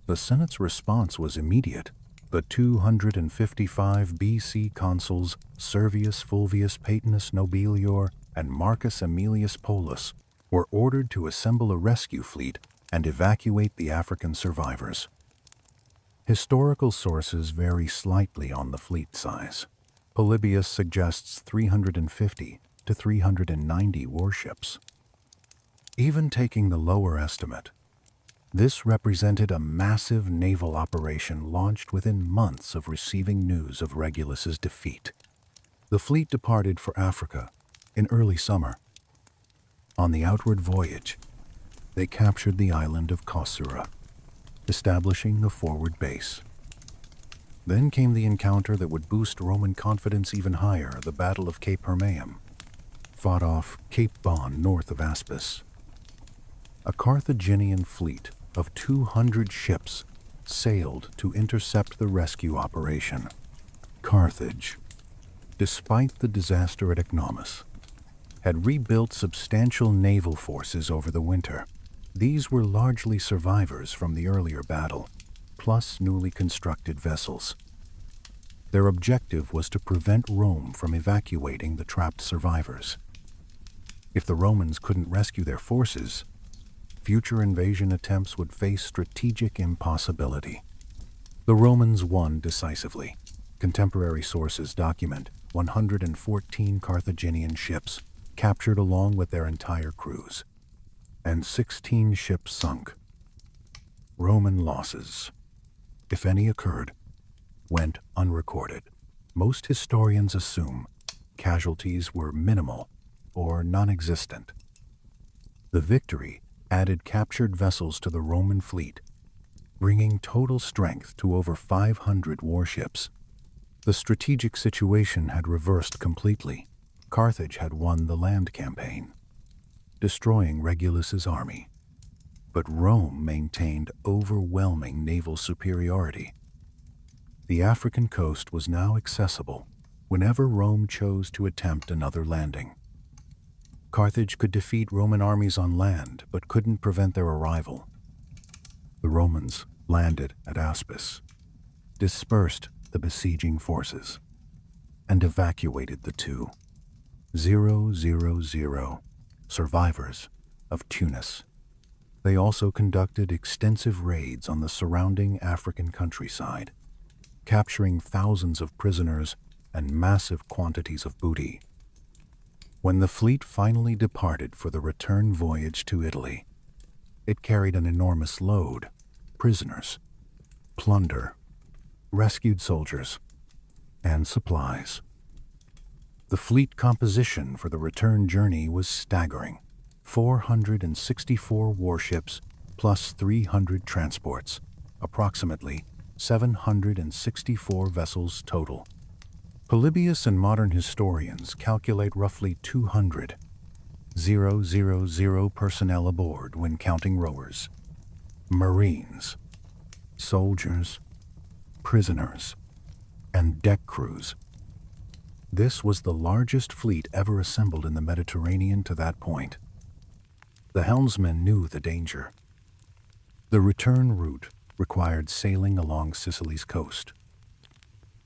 the Senate's response was immediate. The 255 BC consuls Servius Fulvius Paetinus Nobilior and Marcus Aemilius Polus were ordered to assemble a rescue fleet and evacuate the African survivors. Historical sources vary slightly on the fleet size. Polybius suggests 350 to 390 warships. Even taking the lower estimate, this represented a massive naval operation launched within months of receiving news of Regulus's defeat. The fleet departed for Africa in early summer. On the outward voyage, they captured the island of Corcyra, establishing a forward base. Then came the encounter that would boost Roman confidence even higher, the Battle of Cape Hermaeum, fought off Cape Bon north of Aspis. A Carthaginian fleet of 200 ships sailed to intercept the rescue operation. Carthage, despite the disaster at Ecnomus, had rebuilt substantial naval forces over the winter. These were largely survivors from the earlier battle, plus newly constructed vessels. Their objective was to prevent Rome from evacuating the trapped survivors. If the Romans couldn't rescue their forces, future invasion attempts would face strategic impossibility. The Romans won decisively. Contemporary sources document 114 Carthaginian ships captured along with their entire crews, and 16 ships sunk. Roman losses, if any occurred, went unrecorded. Most historians assume casualties were minimal or non-existent. The victory added captured vessels to the Roman fleet, bringing total strength to over 500 warships. The strategic situation had reversed completely. Carthage had won the land campaign, destroying Regulus's army, but Rome maintained overwhelming naval superiority. The African coast was now accessible whenever Rome chose to attempt another landing. Carthage could defeat Roman armies on land, but couldn't prevent their arrival. The Romans landed at Aspis, dispersed the besieging forces, and evacuated the 2,000 survivors of Tunis. They also conducted extensive raids on the surrounding African countryside, capturing thousands of prisoners and massive quantities of booty. When the fleet finally departed for the return voyage to Italy, it carried an enormous load: prisoners, plunder, rescued soldiers, and supplies. The fleet composition for the return journey was staggering: 464 warships plus 300 transports, approximately 764 vessels total. Polybius and modern historians calculate roughly 200 personnel aboard when counting rowers, marines, soldiers, prisoners, and deck crews. This was the largest fleet ever assembled in the Mediterranean to that point. The helmsman knew the danger. The return route required sailing along Sicily's coast.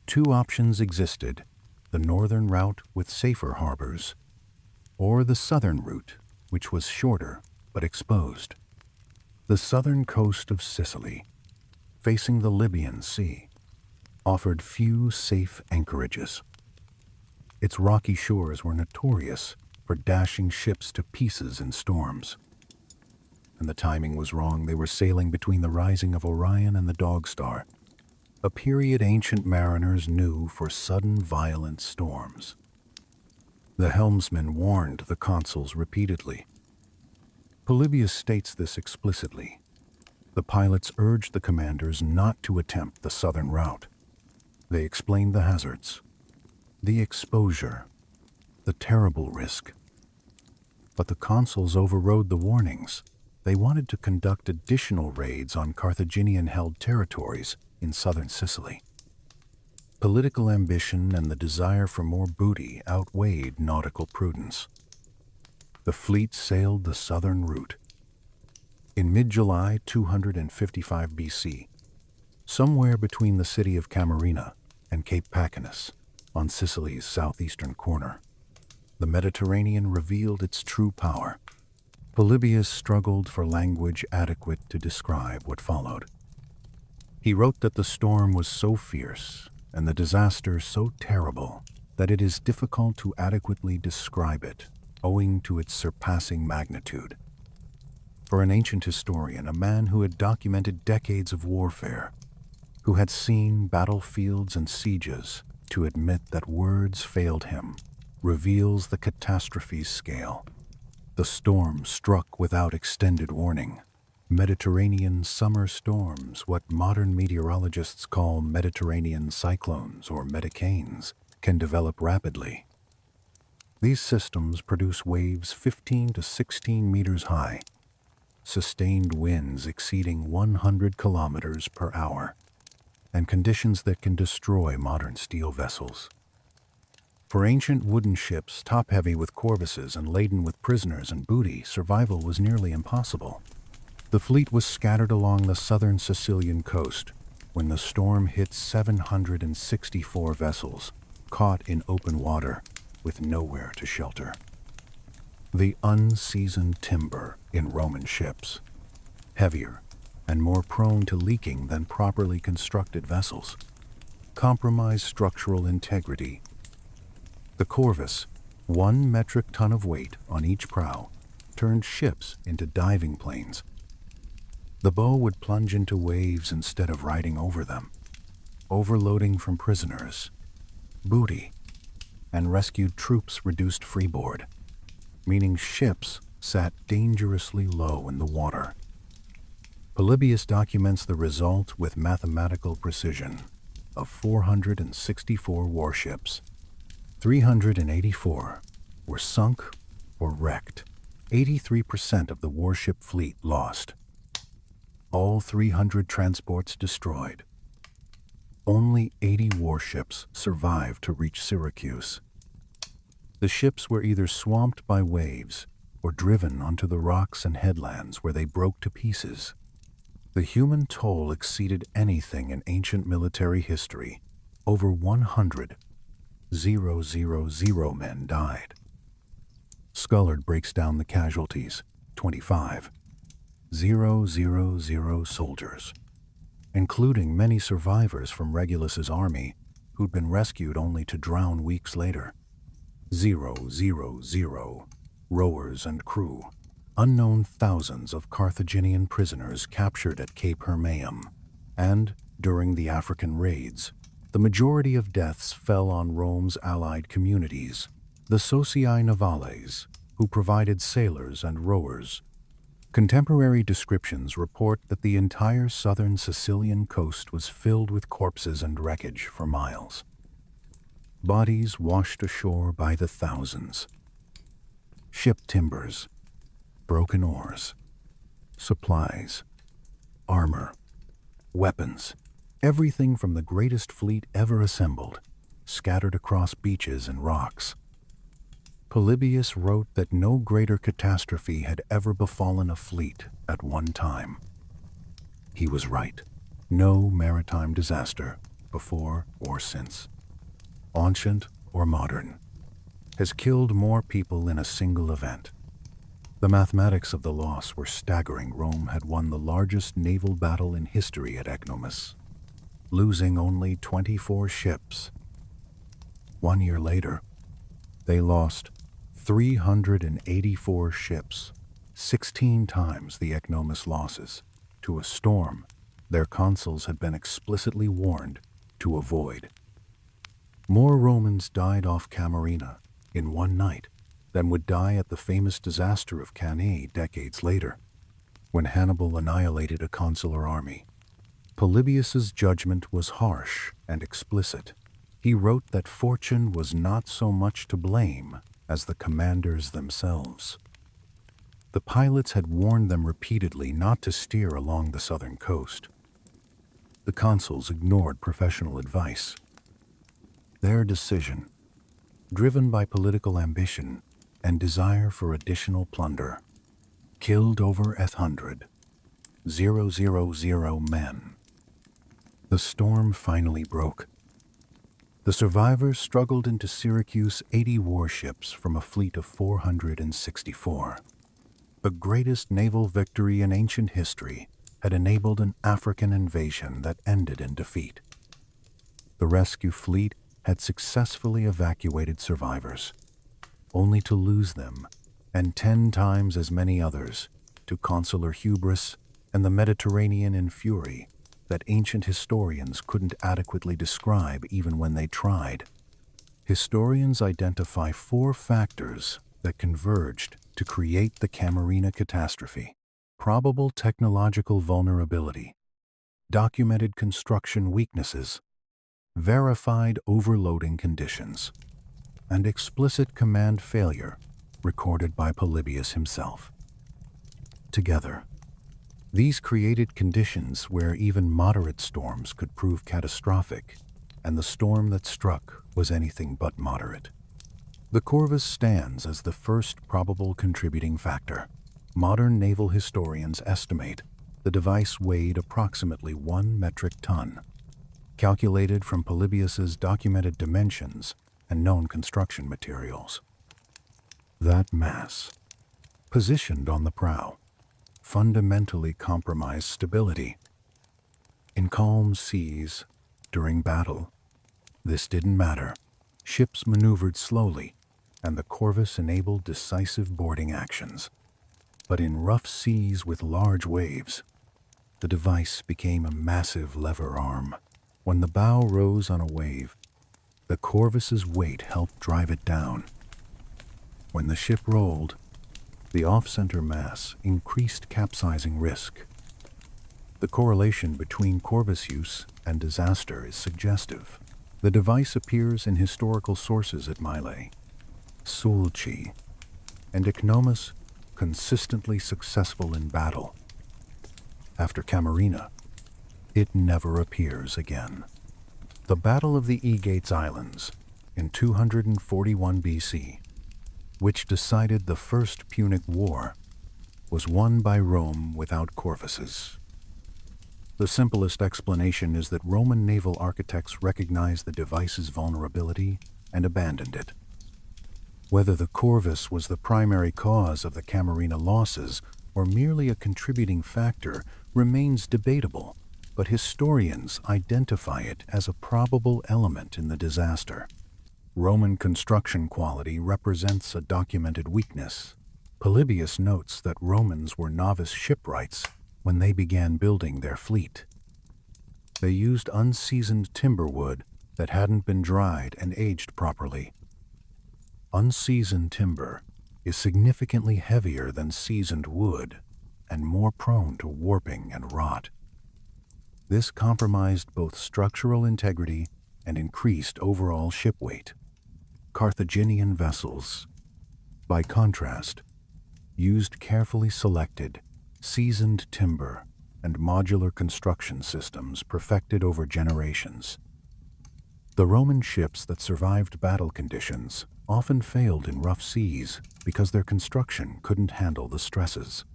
Two options existed: the northern route with safer harbors, or the southern route, which was shorter but exposed. The southern coast of Sicily, facing the Libyan Sea, offered few safe anchorages. Its rocky shores were notorious for dashing ships to pieces in storms. And the timing was wrong. They were sailing between the rising of Orion and the Dog Star, a period ancient mariners knew for sudden violent storms. The helmsman warned the consuls repeatedly. Polybius states this explicitly: The pilots urged the commanders not to attempt the southern route. They explained the hazards, the exposure, the terrible risk. But the consuls overrode the warnings. They wanted to conduct additional raids on Carthaginian-held territories in southern Sicily. Political ambition and the desire for more booty outweighed nautical prudence. The fleet sailed the southern route. In mid-July 255 BC, somewhere between the city of Camarina and Cape Pacanus, on Sicily's southeastern corner, the Mediterranean revealed its true power. Polybius struggled for language adequate to describe what followed. He wrote that the storm was so fierce and the disaster so terrible that it is difficult to adequately describe it, owing to its surpassing magnitude. For an ancient historian, a man who had documented decades of warfare, who had seen battlefields and sieges, to admit that words failed him reveals the catastrophe's scale. The storm struck without extended warning. Mediterranean summer storms, what modern meteorologists call Mediterranean cyclones or medicanes, can develop rapidly. These systems produce waves 15 to 16 meters high, sustained winds exceeding 100 kilometers per hour, and conditions that can destroy modern steel vessels. For ancient wooden ships, top-heavy with corvices and laden with prisoners and booty, survival was nearly impossible. The fleet was scattered along the southern Sicilian coast when the storm hit 764 vessels, caught in open water with nowhere to shelter. The unseasoned timber in Roman ships, heavier and more prone to leaking than properly constructed vessels, compromised structural integrity. The corvus, 1 metric ton of weight on each prow, turned ships into diving planes. The bow would plunge into waves instead of riding over them, overloading from prisoners, booty, and rescued troops reduced freeboard, meaning ships sat dangerously low in the water. Polybius documents the result with mathematical precision of 464 warships. 384 were sunk or wrecked, 83% of the warship fleet lost. All 300 transports destroyed. Only 80 warships survived to reach Syracuse. The ships were either swamped by waves or driven onto the rocks and headlands where they broke to pieces. The human toll exceeded anything in ancient military history. Over 100,000 men died. Scullard breaks down the casualties: 25,000 soldiers, including many survivors from Regulus's army who'd been rescued only to drown weeks later. 000 rowers and crew, unknown thousands of Carthaginian prisoners captured at Cape Hermaeum, and, during the African raids, the majority of deaths fell on Rome's allied communities, the socii navales, who provided sailors and rowers. Contemporary descriptions report that the entire southern Sicilian coast was filled with corpses and wreckage for miles. Bodies washed ashore by the thousands. Ship timbers, broken oars, supplies, armor, weapons, everything from the greatest fleet ever assembled, scattered across beaches and rocks. Polybius wrote that no greater catastrophe had ever befallen a fleet at one time. He was right. No maritime disaster, before or since, ancient or modern, has killed more people in a single event. The mathematics of the loss were staggering. Rome had won the largest naval battle in history at Ecnomus, losing only 24 ships. 1 year later, they lost 384 ships, 16 times the Ecnomus losses, to a storm their consuls had been explicitly warned to avoid. More Romans died off Camarina in one night than would die at the famous disaster of Cannae decades later. when Hannibal annihilated a consular army. Polybius's judgment was harsh and explicit. He wrote that fortune was not so much to blame as the commanders themselves. The pilots had warned them repeatedly not to steer along the southern coast. The consuls ignored professional advice. Their decision, driven by political ambition and desire for additional plunder, killed over 100,000 men. The storm finally broke. The survivors struggled into Syracuse 80 warships from a fleet of 464. The greatest naval victory in ancient history had enabled an African invasion that ended in defeat. The rescue fleet had successfully evacuated survivors, only to lose them, and 10 times as many others, to consular hubris and the Mediterranean in fury that ancient historians couldn't adequately describe even when they tried. Historians identify 4 factors that converged to create the Camarina catastrophe: probable technological vulnerability, documented construction weaknesses, verified overloading conditions, and explicit command failure recorded by Polybius himself. Together, these created conditions where even moderate storms could prove catastrophic, and the storm that struck was anything but moderate. The Corvus stands as the first probable contributing factor. Modern naval historians estimate the device weighed approximately 1 metric ton, calculated from Polybius's documented dimensions and known construction materials. That mass, positioned on the prow, fundamentally compromised stability. In calm seas, during battle, this didn't matter. Ships maneuvered slowly, and the Corvus enabled decisive boarding actions. But in rough seas with large waves, the device became a massive lever arm. When the bow rose on a wave, the Corvus's weight helped drive it down. When the ship rolled, the off-center mass increased capsizing risk. The correlation between Corvus use and disaster is suggestive. The device appears in historical sources at Mylae, Sulci, and Ecnomus, consistently successful in battle. After Camarina, it never appears again. The Battle of the Aegates Islands in 241 BC, which decided the First Punic War, was won by Rome without Corvuses. The simplest explanation is that Roman naval architects recognized the device's vulnerability and abandoned it. Whether the Corvus was the primary cause of the Camarina losses or merely a contributing factor remains debatable, but historians identify it as a probable element in the disaster. Roman construction quality represents a documented weakness. Polybius notes that Romans were novice shipwrights when they began building their fleet. They used unseasoned timber wood that hadn't been dried and aged properly. Unseasoned timber is significantly heavier than seasoned wood and more prone to warping and rot. This compromised both structural integrity and increased overall ship weight. Carthaginian vessels, by contrast, used carefully selected, seasoned timber and modular construction systems perfected over generations. The Roman ships that survived battle conditions often failed in rough seas because their construction couldn't handle the stresses.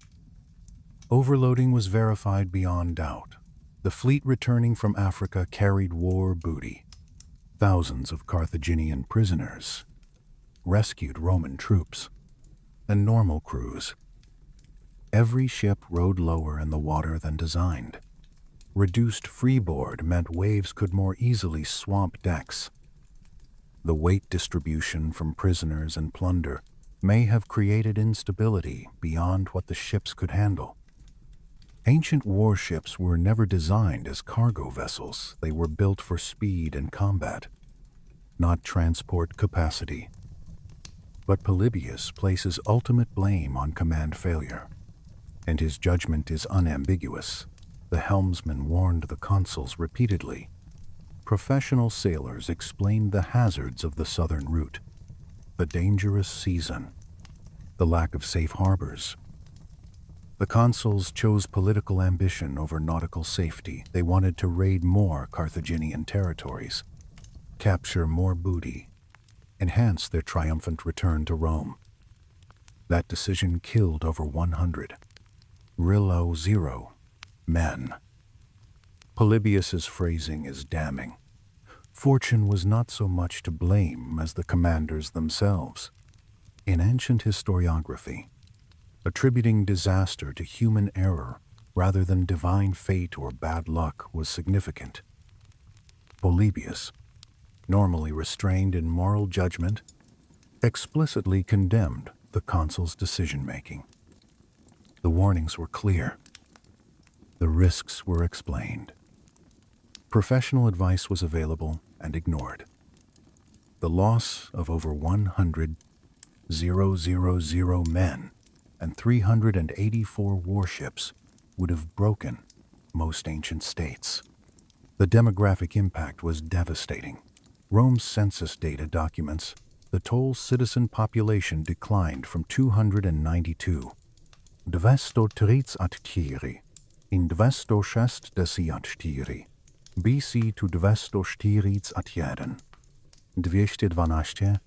Overloading was verified beyond doubt. The fleet returning from Africa carried war booty. Thousands of Carthaginian prisoners, rescued Roman troops, and normal crews. Every ship rode lower in the water than designed. Reduced freeboard meant waves could more easily swamp decks. The weight distribution from prisoners and plunder may have created instability beyond what the ships could handle. Ancient warships were never designed as cargo vessels. They were built for speed and combat, not transport capacity. But Polybius places ultimate blame on command failure. and his judgment is unambiguous. The helmsman warned the consuls repeatedly. Professional sailors explained the hazards of the southern route, the dangerous season, the lack of safe harbors. The consuls chose political ambition over nautical safety. They wanted to raid more Carthaginian territories, capture more booty, enhance their triumphant return to Rome. That decision killed over 100 men. Polybius's phrasing is damning. Fortune was not so much to blame as the commanders themselves. In ancient historiography, attributing disaster to human error rather than divine fate or bad luck was significant. Polybius, normally restrained in moral judgment, explicitly condemned the consul's decision-making. The warnings were clear. The risks were explained. Professional advice was available and ignored. The loss of over 100 men and 384 warships would have broken most ancient states. The demographic impact was devastating. Rome's census data documents the total citizen population declined from 292 in 264 BC to 241 212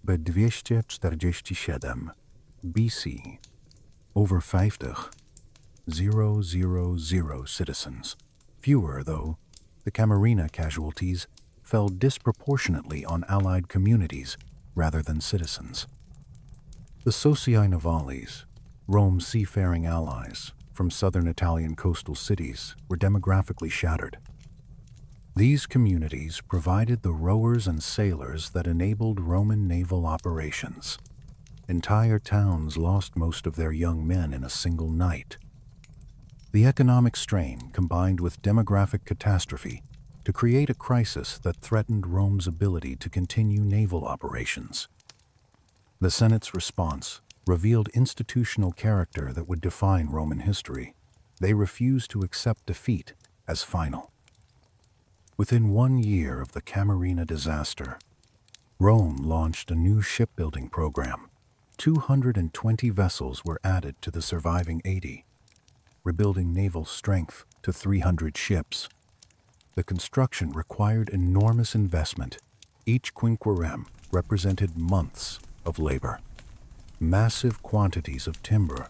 by 247 BC. Over 50,000 citizens. Fewer, though, the Camarina casualties fell disproportionately on allied communities rather than citizens. The Socii Navales, Rome's seafaring allies from southern Italian coastal cities, were demographically shattered. These communities provided the rowers and sailors that enabled Roman naval operations. Entire towns lost most of their young men in a single night. The economic strain combined with demographic catastrophe to create a crisis that threatened Rome's ability to continue naval operations. The Senate's response revealed institutional character that would define Roman history. They refused to accept defeat as final. Within 1 year of the Camarina disaster, Rome launched a new shipbuilding program. 220 vessels were added to the surviving 80, rebuilding naval strength to 300 ships. The construction required enormous investment. Each quinquerem represented months of labor. Massive quantities of timber,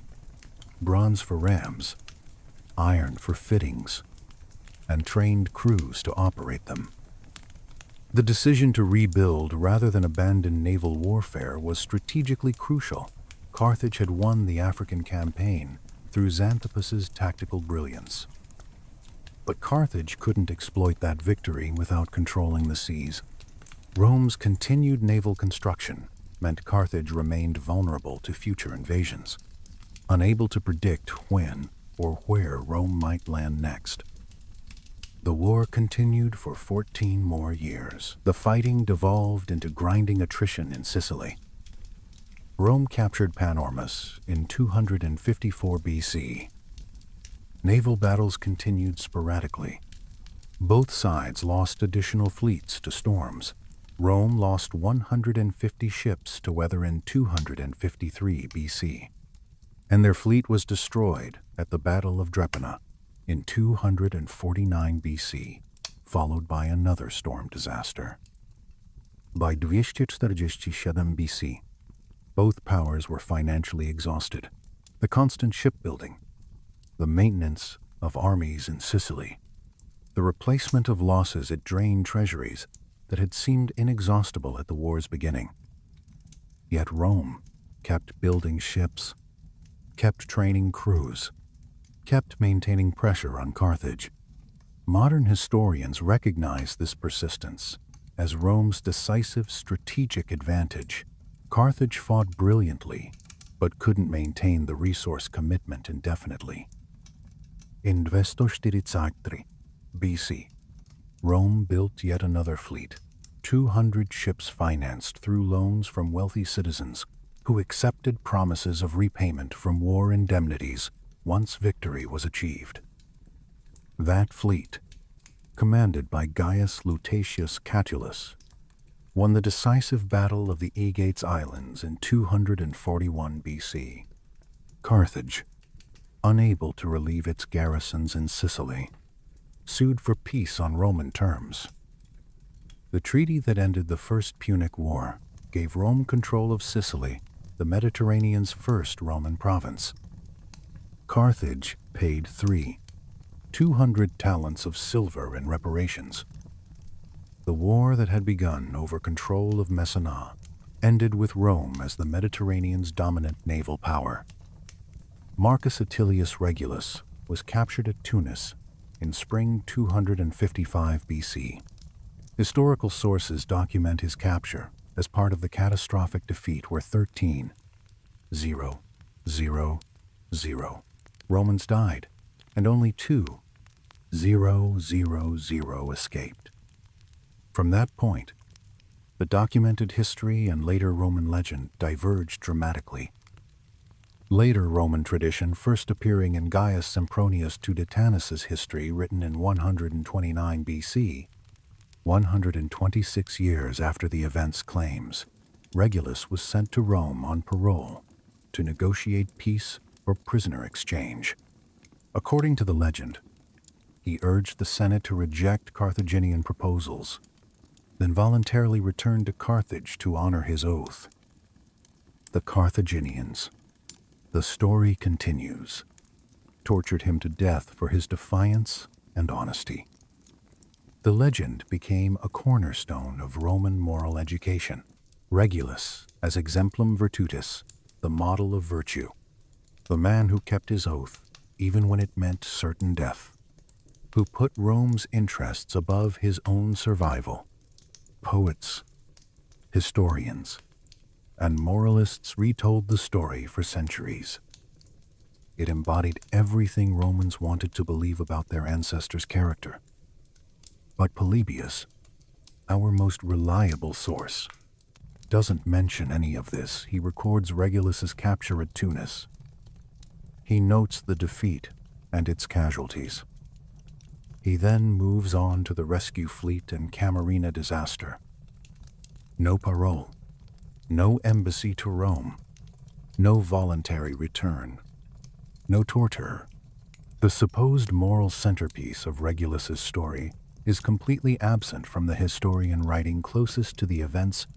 bronze for rams, iron for fittings, and trained crews to operate them. The decision to rebuild rather than abandon naval warfare was strategically crucial. Carthage had won the African campaign through Xanthipus's tactical brilliance. But Carthage couldn't exploit that victory without controlling the seas. Rome's continued naval construction meant Carthage remained vulnerable to future invasions, unable to predict when or where Rome might land next. The war continued for 14 more years. The fighting devolved into grinding attrition in Sicily. Rome captured Panormus in 254 BC. Naval battles continued sporadically. Both sides lost additional fleets to storms. Rome lost 150 ships to weather in 253 BC, and their fleet was destroyed at the Battle of Drepana in 249 BC, followed by another storm disaster. By 247 BC, both powers were financially exhausted. The constant shipbuilding, the maintenance of armies in Sicily, the replacement of losses had drained treasuries that had seemed inexhaustible at the war's beginning. Yet Rome kept building ships, kept training crews, kept maintaining pressure on Carthage. Modern historians recognize this persistence as Rome's decisive strategic advantage. Carthage fought brilliantly, but couldn't maintain the resource commitment indefinitely. In 243 BC, Rome built yet another fleet, 200 ships financed through loans from wealthy citizens who accepted promises of repayment from war indemnities once victory was achieved. That fleet, commanded by Gaius Lutatius Catulus, won the decisive Battle of the Aegates Islands in 241 BC. Carthage, unable to relieve its garrisons in Sicily, sued for peace on Roman terms. The treaty that ended the First Punic War gave Rome control of Sicily, the Mediterranean's first Roman province. Carthage paid 200 talents of silver in reparations. The war that had begun over control of Messana ended with Rome as the Mediterranean's dominant naval power. Marcus Atilius Regulus was captured at Tunis in spring 255 BC. Historical sources document his capture as part of the catastrophic defeat where 13,000 Romans died, and only 2,000 escaped. From that point, the documented history and later Roman legend diverged dramatically. Later Roman tradition, first appearing in Gaius Sempronius Tuditanus's history written in 129 BC, 126 years after the events, claims Regulus was sent to Rome on parole to negotiate peace or prisoner exchange. According to the legend, he urged the Senate to reject Carthaginian proposals, then voluntarily returned to Carthage to honor his oath. The Carthaginians, the story continues, tortured him to death for his defiance and honesty. The legend became a cornerstone of Roman moral education. Regulus as exemplum virtutis, the model of virtue, the man who kept his oath even when it meant certain death, who put Rome's interests above his own survival. Poets, historians, and moralists retold the story for centuries. It embodied everything Romans wanted to believe about their ancestors' character. But Polybius, our most reliable source, doesn't mention any of this. He records Regulus's capture at Tunis. He notes the defeat and its casualties. He then moves on to the rescue fleet and Camarina disaster. No parole, no embassy to Rome, no voluntary return, no torture. The supposed moral centerpiece of Regulus's story is completely absent from the historian writing closest to the events.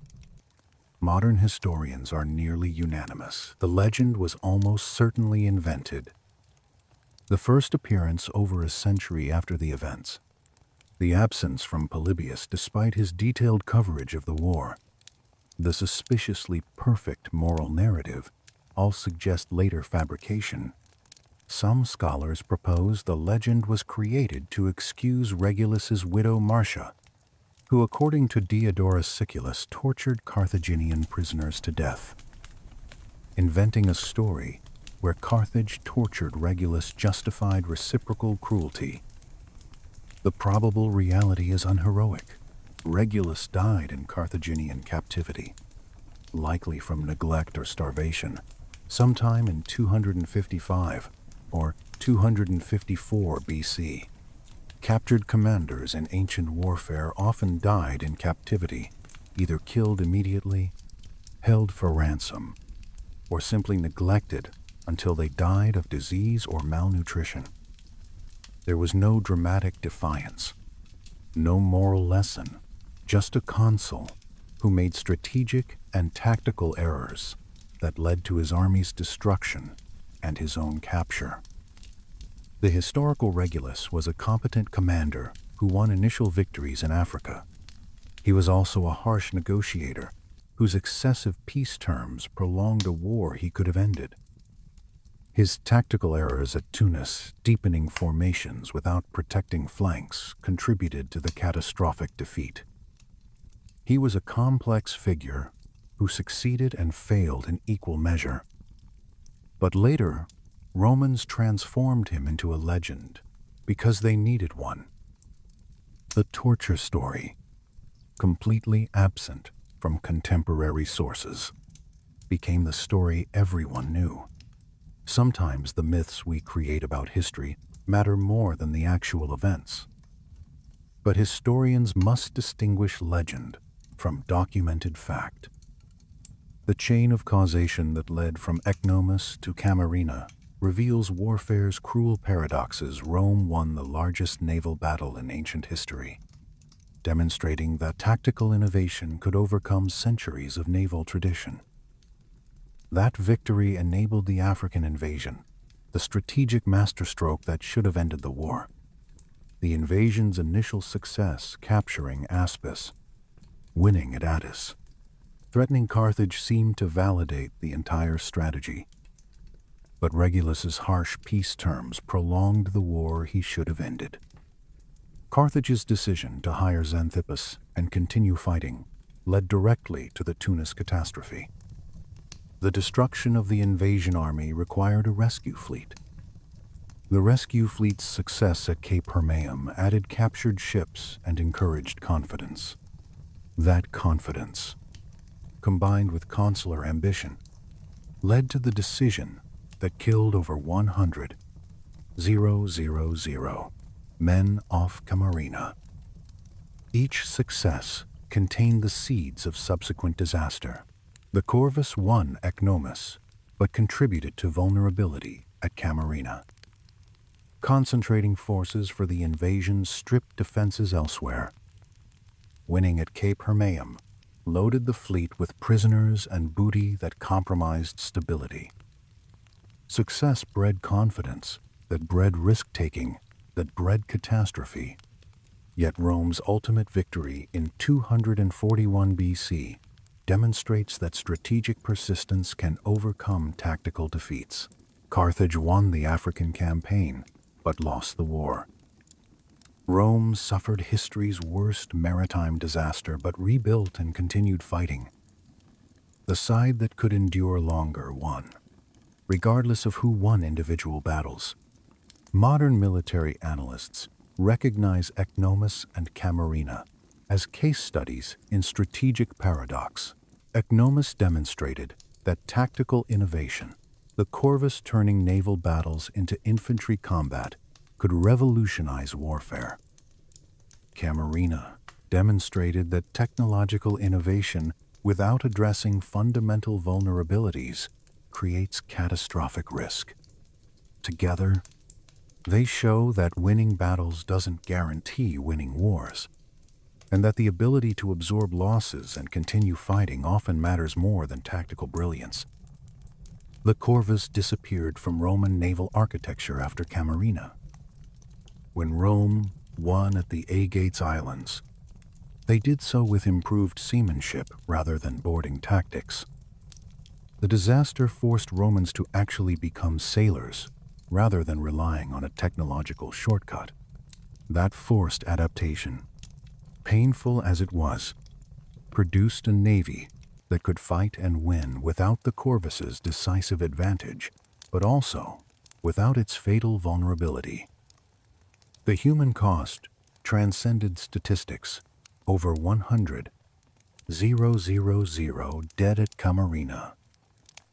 Modern historians are nearly unanimous. The legend was almost certainly invented. The first appearance over a century after the events, the absence from Polybius despite his detailed coverage of the war, the suspiciously perfect moral narrative all suggest later fabrication. Some scholars propose the legend was created to excuse Regulus's widow Marcia, who, according to Diodorus Siculus, tortured Carthaginian prisoners to death. Inventing a story where Carthage tortured Regulus justified reciprocal cruelty. The probable reality is unheroic. Regulus died in Carthaginian captivity, likely from neglect or starvation, sometime in 255 or 254 BC. Captured commanders in ancient warfare often died in captivity, either killed immediately, held for ransom, or simply neglected until they died of disease or malnutrition. There was no dramatic defiance, no moral lesson, just a consul who made strategic and tactical errors that led to his army's destruction and his own capture. The historical Regulus was a competent commander who won initial victories in Africa. He was also a harsh negotiator whose excessive peace terms prolonged a war he could have ended. His tactical errors at Tunis, deepening formations without protecting flanks, contributed to the catastrophic defeat. He was a complex figure who succeeded and failed in equal measure. But later, Romans transformed him into a legend because they needed one. The torture story, completely absent from contemporary sources, became the story everyone knew. Sometimes the myths we create about history matter more than the actual events. But historians must distinguish legend from documented fact. The chain of causation that led from Ecnomus to Camarina reveals warfare's cruel paradoxes. Rome won the largest naval battle in ancient history, demonstrating that tactical innovation could overcome centuries of naval tradition. That victory enabled the African invasion, the strategic masterstroke that should have ended the war. The invasion's initial success, capturing Aspis, winning at Attis, threatening Carthage, seemed to validate the entire strategy. But Regulus's harsh peace terms prolonged the war he should have ended. Carthage's decision to hire Xanthippus and continue fighting led directly to the Tunis catastrophe. The destruction of the invasion army required a rescue fleet. The rescue fleet's success at Cape Hermaeum added captured ships and encouraged confidence. That confidence, combined with consular ambition, led to the decision that killed over 100,000 men off Camarina. Each success contained the seeds of subsequent disaster. The Corvus won Ecnomus, but contributed to vulnerability at Camarina. Concentrating forces for the invasion stripped defenses elsewhere. Winning at Cape Hermaeum loaded the fleet with prisoners and booty that compromised stability. Success bred confidence, that bred risk-taking, that bred catastrophe. Yet Rome's ultimate victory in 241 BC demonstrates that strategic persistence can overcome tactical defeats. Carthage won the African campaign, but lost the war. Rome suffered history's worst maritime disaster, but rebuilt and continued fighting. The side that could endure longer won, regardless of who won individual battles. Modern military analysts recognize Ecnomus and Camarina as case studies in strategic paradox. Ecnomus demonstrated that tactical innovation, the Corvus turning naval battles into infantry combat, could revolutionize warfare. Camarina demonstrated that technological innovation without addressing fundamental vulnerabilities creates catastrophic risk. Together, they show that winning battles doesn't guarantee winning wars, and that the ability to absorb losses and continue fighting often matters more than tactical brilliance. The Corvus disappeared from Roman naval architecture after Camarina. When Rome won at the Aegates Islands, they did so with improved seamanship rather than boarding tactics. The disaster forced Romans to actually become sailors rather than relying on a technological shortcut. That forced adaptation, painful as it was, produced a navy that could fight and win without the Corvus's decisive advantage, but also without its fatal vulnerability. The human cost transcended statistics. Over 100,000 dead at Camarina,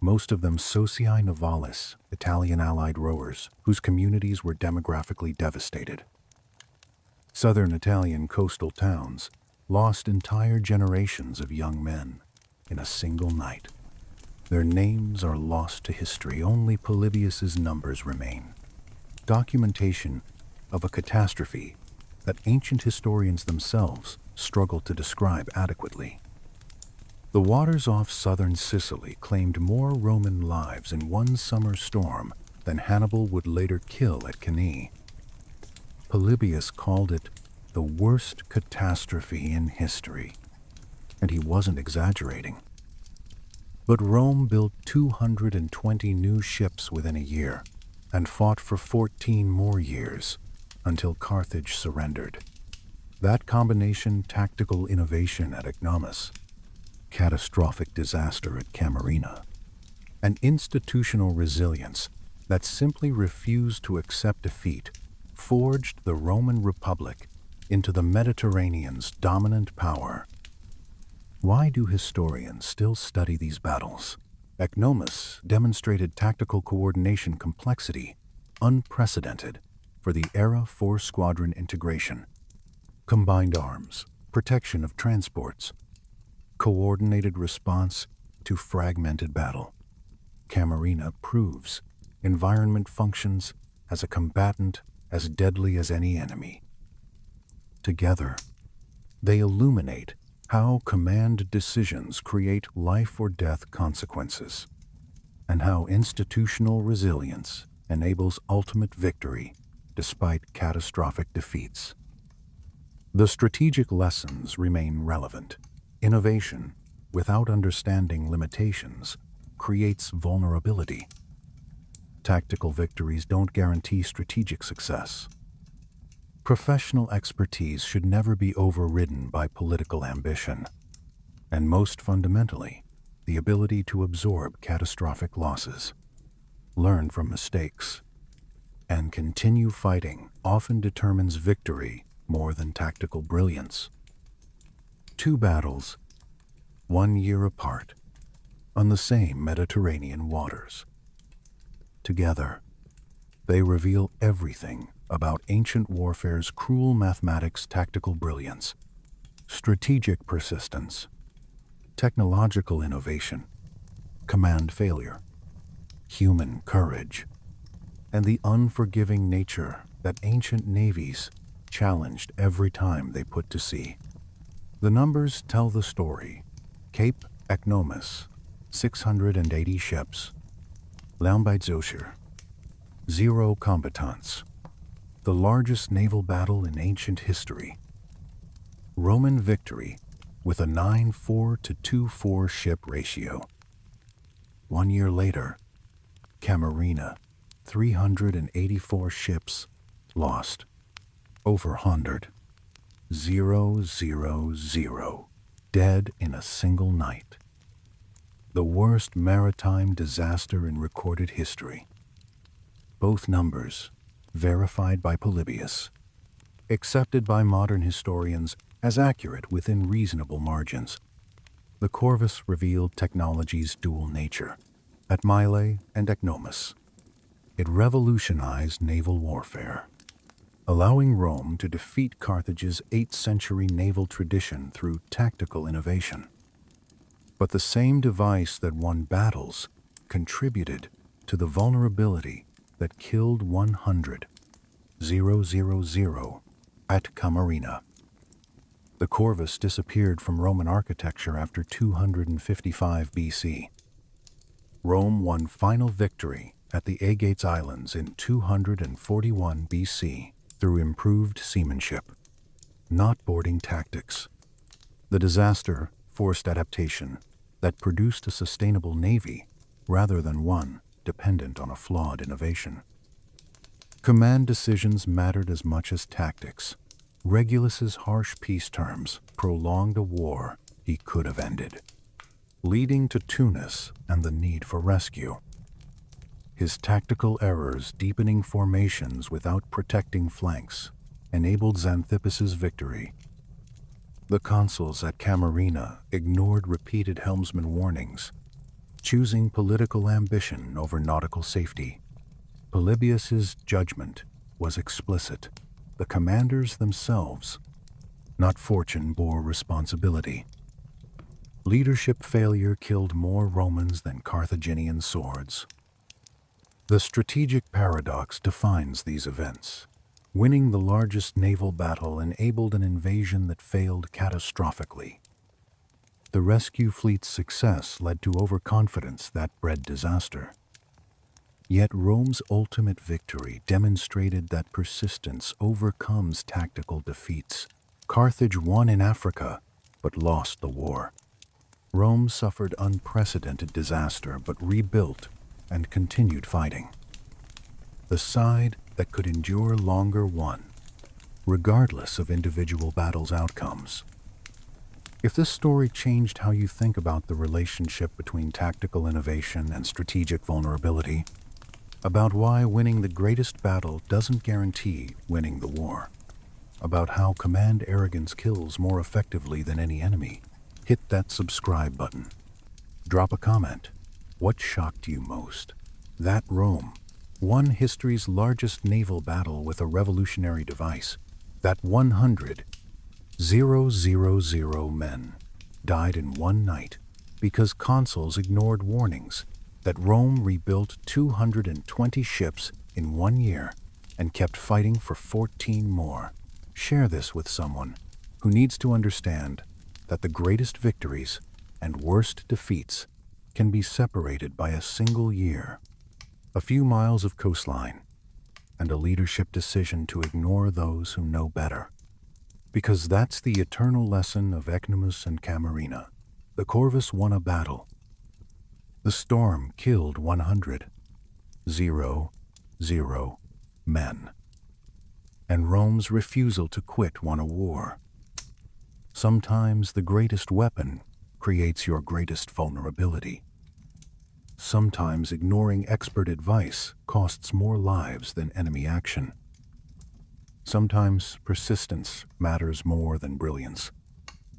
most of them socii navalis, Italian allied rowers, whose communities were demographically devastated. Southern Italian coastal towns lost entire generations of young men in a single night. Their names are lost to history. Only Polybius's numbers remain. Documentation of a catastrophe that ancient historians themselves struggle to describe adequately. The waters off southern Sicily claimed more Roman lives in one summer storm than Hannibal would later kill at Cannae. Polybius called it the worst catastrophe in history, and he wasn't exaggerating. But Rome built 220 new ships within a year and fought for 14 more years until Carthage surrendered. That combination, tactical innovation at Ecnomus, catastrophic disaster at Camarina, and institutional resilience that simply refused to accept defeat, forged the Roman Republic into the Mediterranean's dominant power. Why do historians still study these battles? Ecnomus demonstrated tactical coordination complexity unprecedented for the era four-squadron integration. Combined arms, protection of transports, coordinated response to fragmented battle. Camarina proves environment functions as a combatant as deadly as any enemy. Together, they illuminate how command decisions create life or death consequences, and how institutional resilience enables ultimate victory despite catastrophic defeats. The strategic lessons remain relevant. Innovation, without understanding limitations, creates vulnerability. Tactical victories don't guarantee strategic success. Professional expertise should never be overridden by political ambition, and most fundamentally, the ability to absorb catastrophic losses, learn from mistakes, and continue fighting often determines victory more than tactical brilliance. Two battles, 1 year apart, on the same Mediterranean waters. Together, they reveal everything about ancient warfare's cruel mathematics, tactical brilliance, strategic persistence, technological innovation, command failure, human courage, and the unforgiving nature that ancient navies challenged every time they put to sea. The numbers tell the story. Cape Ecnomus, 680 ships. Lambeitzocher, 0 combatants. The largest naval battle in ancient history. Roman victory with a 9-4 to 2-4 ship ratio. 1 year later, Camarina, 384 ships lost. Over 100. 000. Dead in a single night. The worst maritime disaster in recorded history. Both numbers, verified by Polybius, accepted by modern historians as accurate within reasonable margins. The Corvus revealed technology's dual nature, at Mylae and Ecnomus. It revolutionized naval warfare, allowing Rome to defeat Carthage's 8th century naval tradition through tactical innovation. But the same device that won battles contributed to the vulnerability that killed 100, 000, at Camarina. The Corvus disappeared from Roman architecture after 255 BC. Rome won final victory at the Aegates Islands in 241 BC through improved seamanship, not boarding tactics. The disaster forced adaptation that produced a sustainable navy rather than one dependent on a flawed innovation. Command decisions mattered as much as tactics. Regulus's harsh peace terms prolonged a war he could have ended, leading to Tunis and the need for rescue. His tactical errors deepening formations without protecting flanks enabled Xanthippis's victory. The consuls at Camarina ignored repeated helmsman warnings, choosing political ambition over nautical safety. Polybius's judgment was explicit. The commanders themselves, not fortune, bore responsibility. Leadership failure killed more Romans than Carthaginian swords. The strategic paradox defines these events. Winning the largest naval battle enabled an invasion that failed catastrophically. The rescue fleet's success led to overconfidence that bred disaster. Yet Rome's ultimate victory demonstrated that persistence overcomes tactical defeats. Carthage won in Africa, but lost the war. Rome suffered unprecedented disaster, but rebuilt and continued fighting. The side that could endure longer won, regardless of individual battles' outcomes. If this story changed how you think about the relationship between tactical innovation and strategic vulnerability, about why winning the greatest battle doesn't guarantee winning the war, about how command arrogance kills more effectively than any enemy, hit that subscribe button. Drop a comment What shocked you most? That Rome won history's largest naval battle with a revolutionary device. That 100,000 men died in one night because consuls ignored warnings. That Rome rebuilt 220 ships in 1 year and kept fighting for 14 more. Share this with someone who needs to understand that the greatest victories and worst defeats can be separated by a single year, a few miles of coastline, and a leadership decision to ignore those who know better. Because that's the eternal lesson of Ecnomus and Camarina. The Corvus won a battle. The storm killed 100,000 men. And Rome's refusal to quit won a war. Sometimes the greatest weapon creates your greatest vulnerability. Sometimes ignoring expert advice costs more lives than enemy action. Sometimes persistence matters more than brilliance.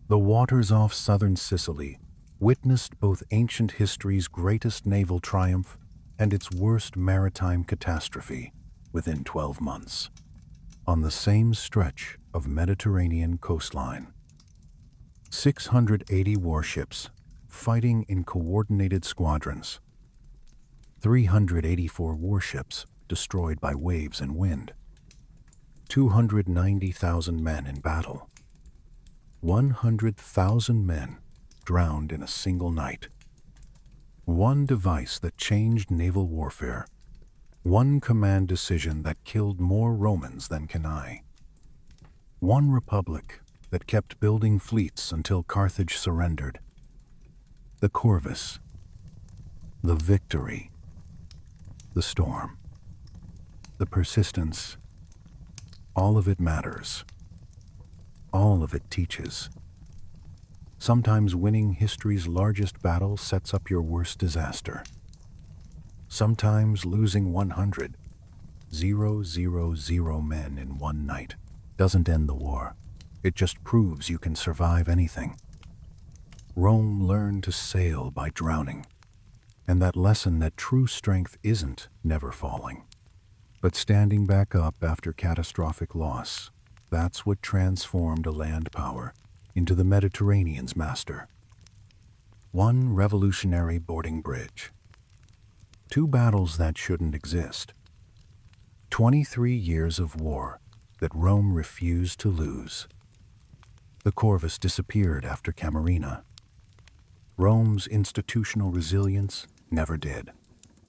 The waters off southern Sicily witnessed both ancient history's greatest naval triumph and its worst maritime catastrophe within 12 months. On the same stretch of Mediterranean coastline, 680 warships fighting in coordinated squadrons, 384 warships destroyed by waves and wind, 290,000 men in battle, 100,000 men drowned in a single night. One device that changed naval warfare. One command decision that killed more Romans than Cannae. One republic that kept building fleets until Carthage surrendered. The Corvus. The victory. The storm. The persistence. All of it matters. All of it teaches. Sometimes winning history's largest battle sets up your worst disaster. Sometimes losing 100,000 men in one night doesn't end the war. It just proves you can survive anything. Rome learned to sail by drowning, and that lesson that true strength isn't never falling, but standing back up after catastrophic loss. That's what transformed a land power into the Mediterranean's master. One revolutionary boarding bridge. Two battles that shouldn't exist. 23 years of war that Rome refused to lose. The Corvus disappeared after Camarina. Rome's institutional resilience never did.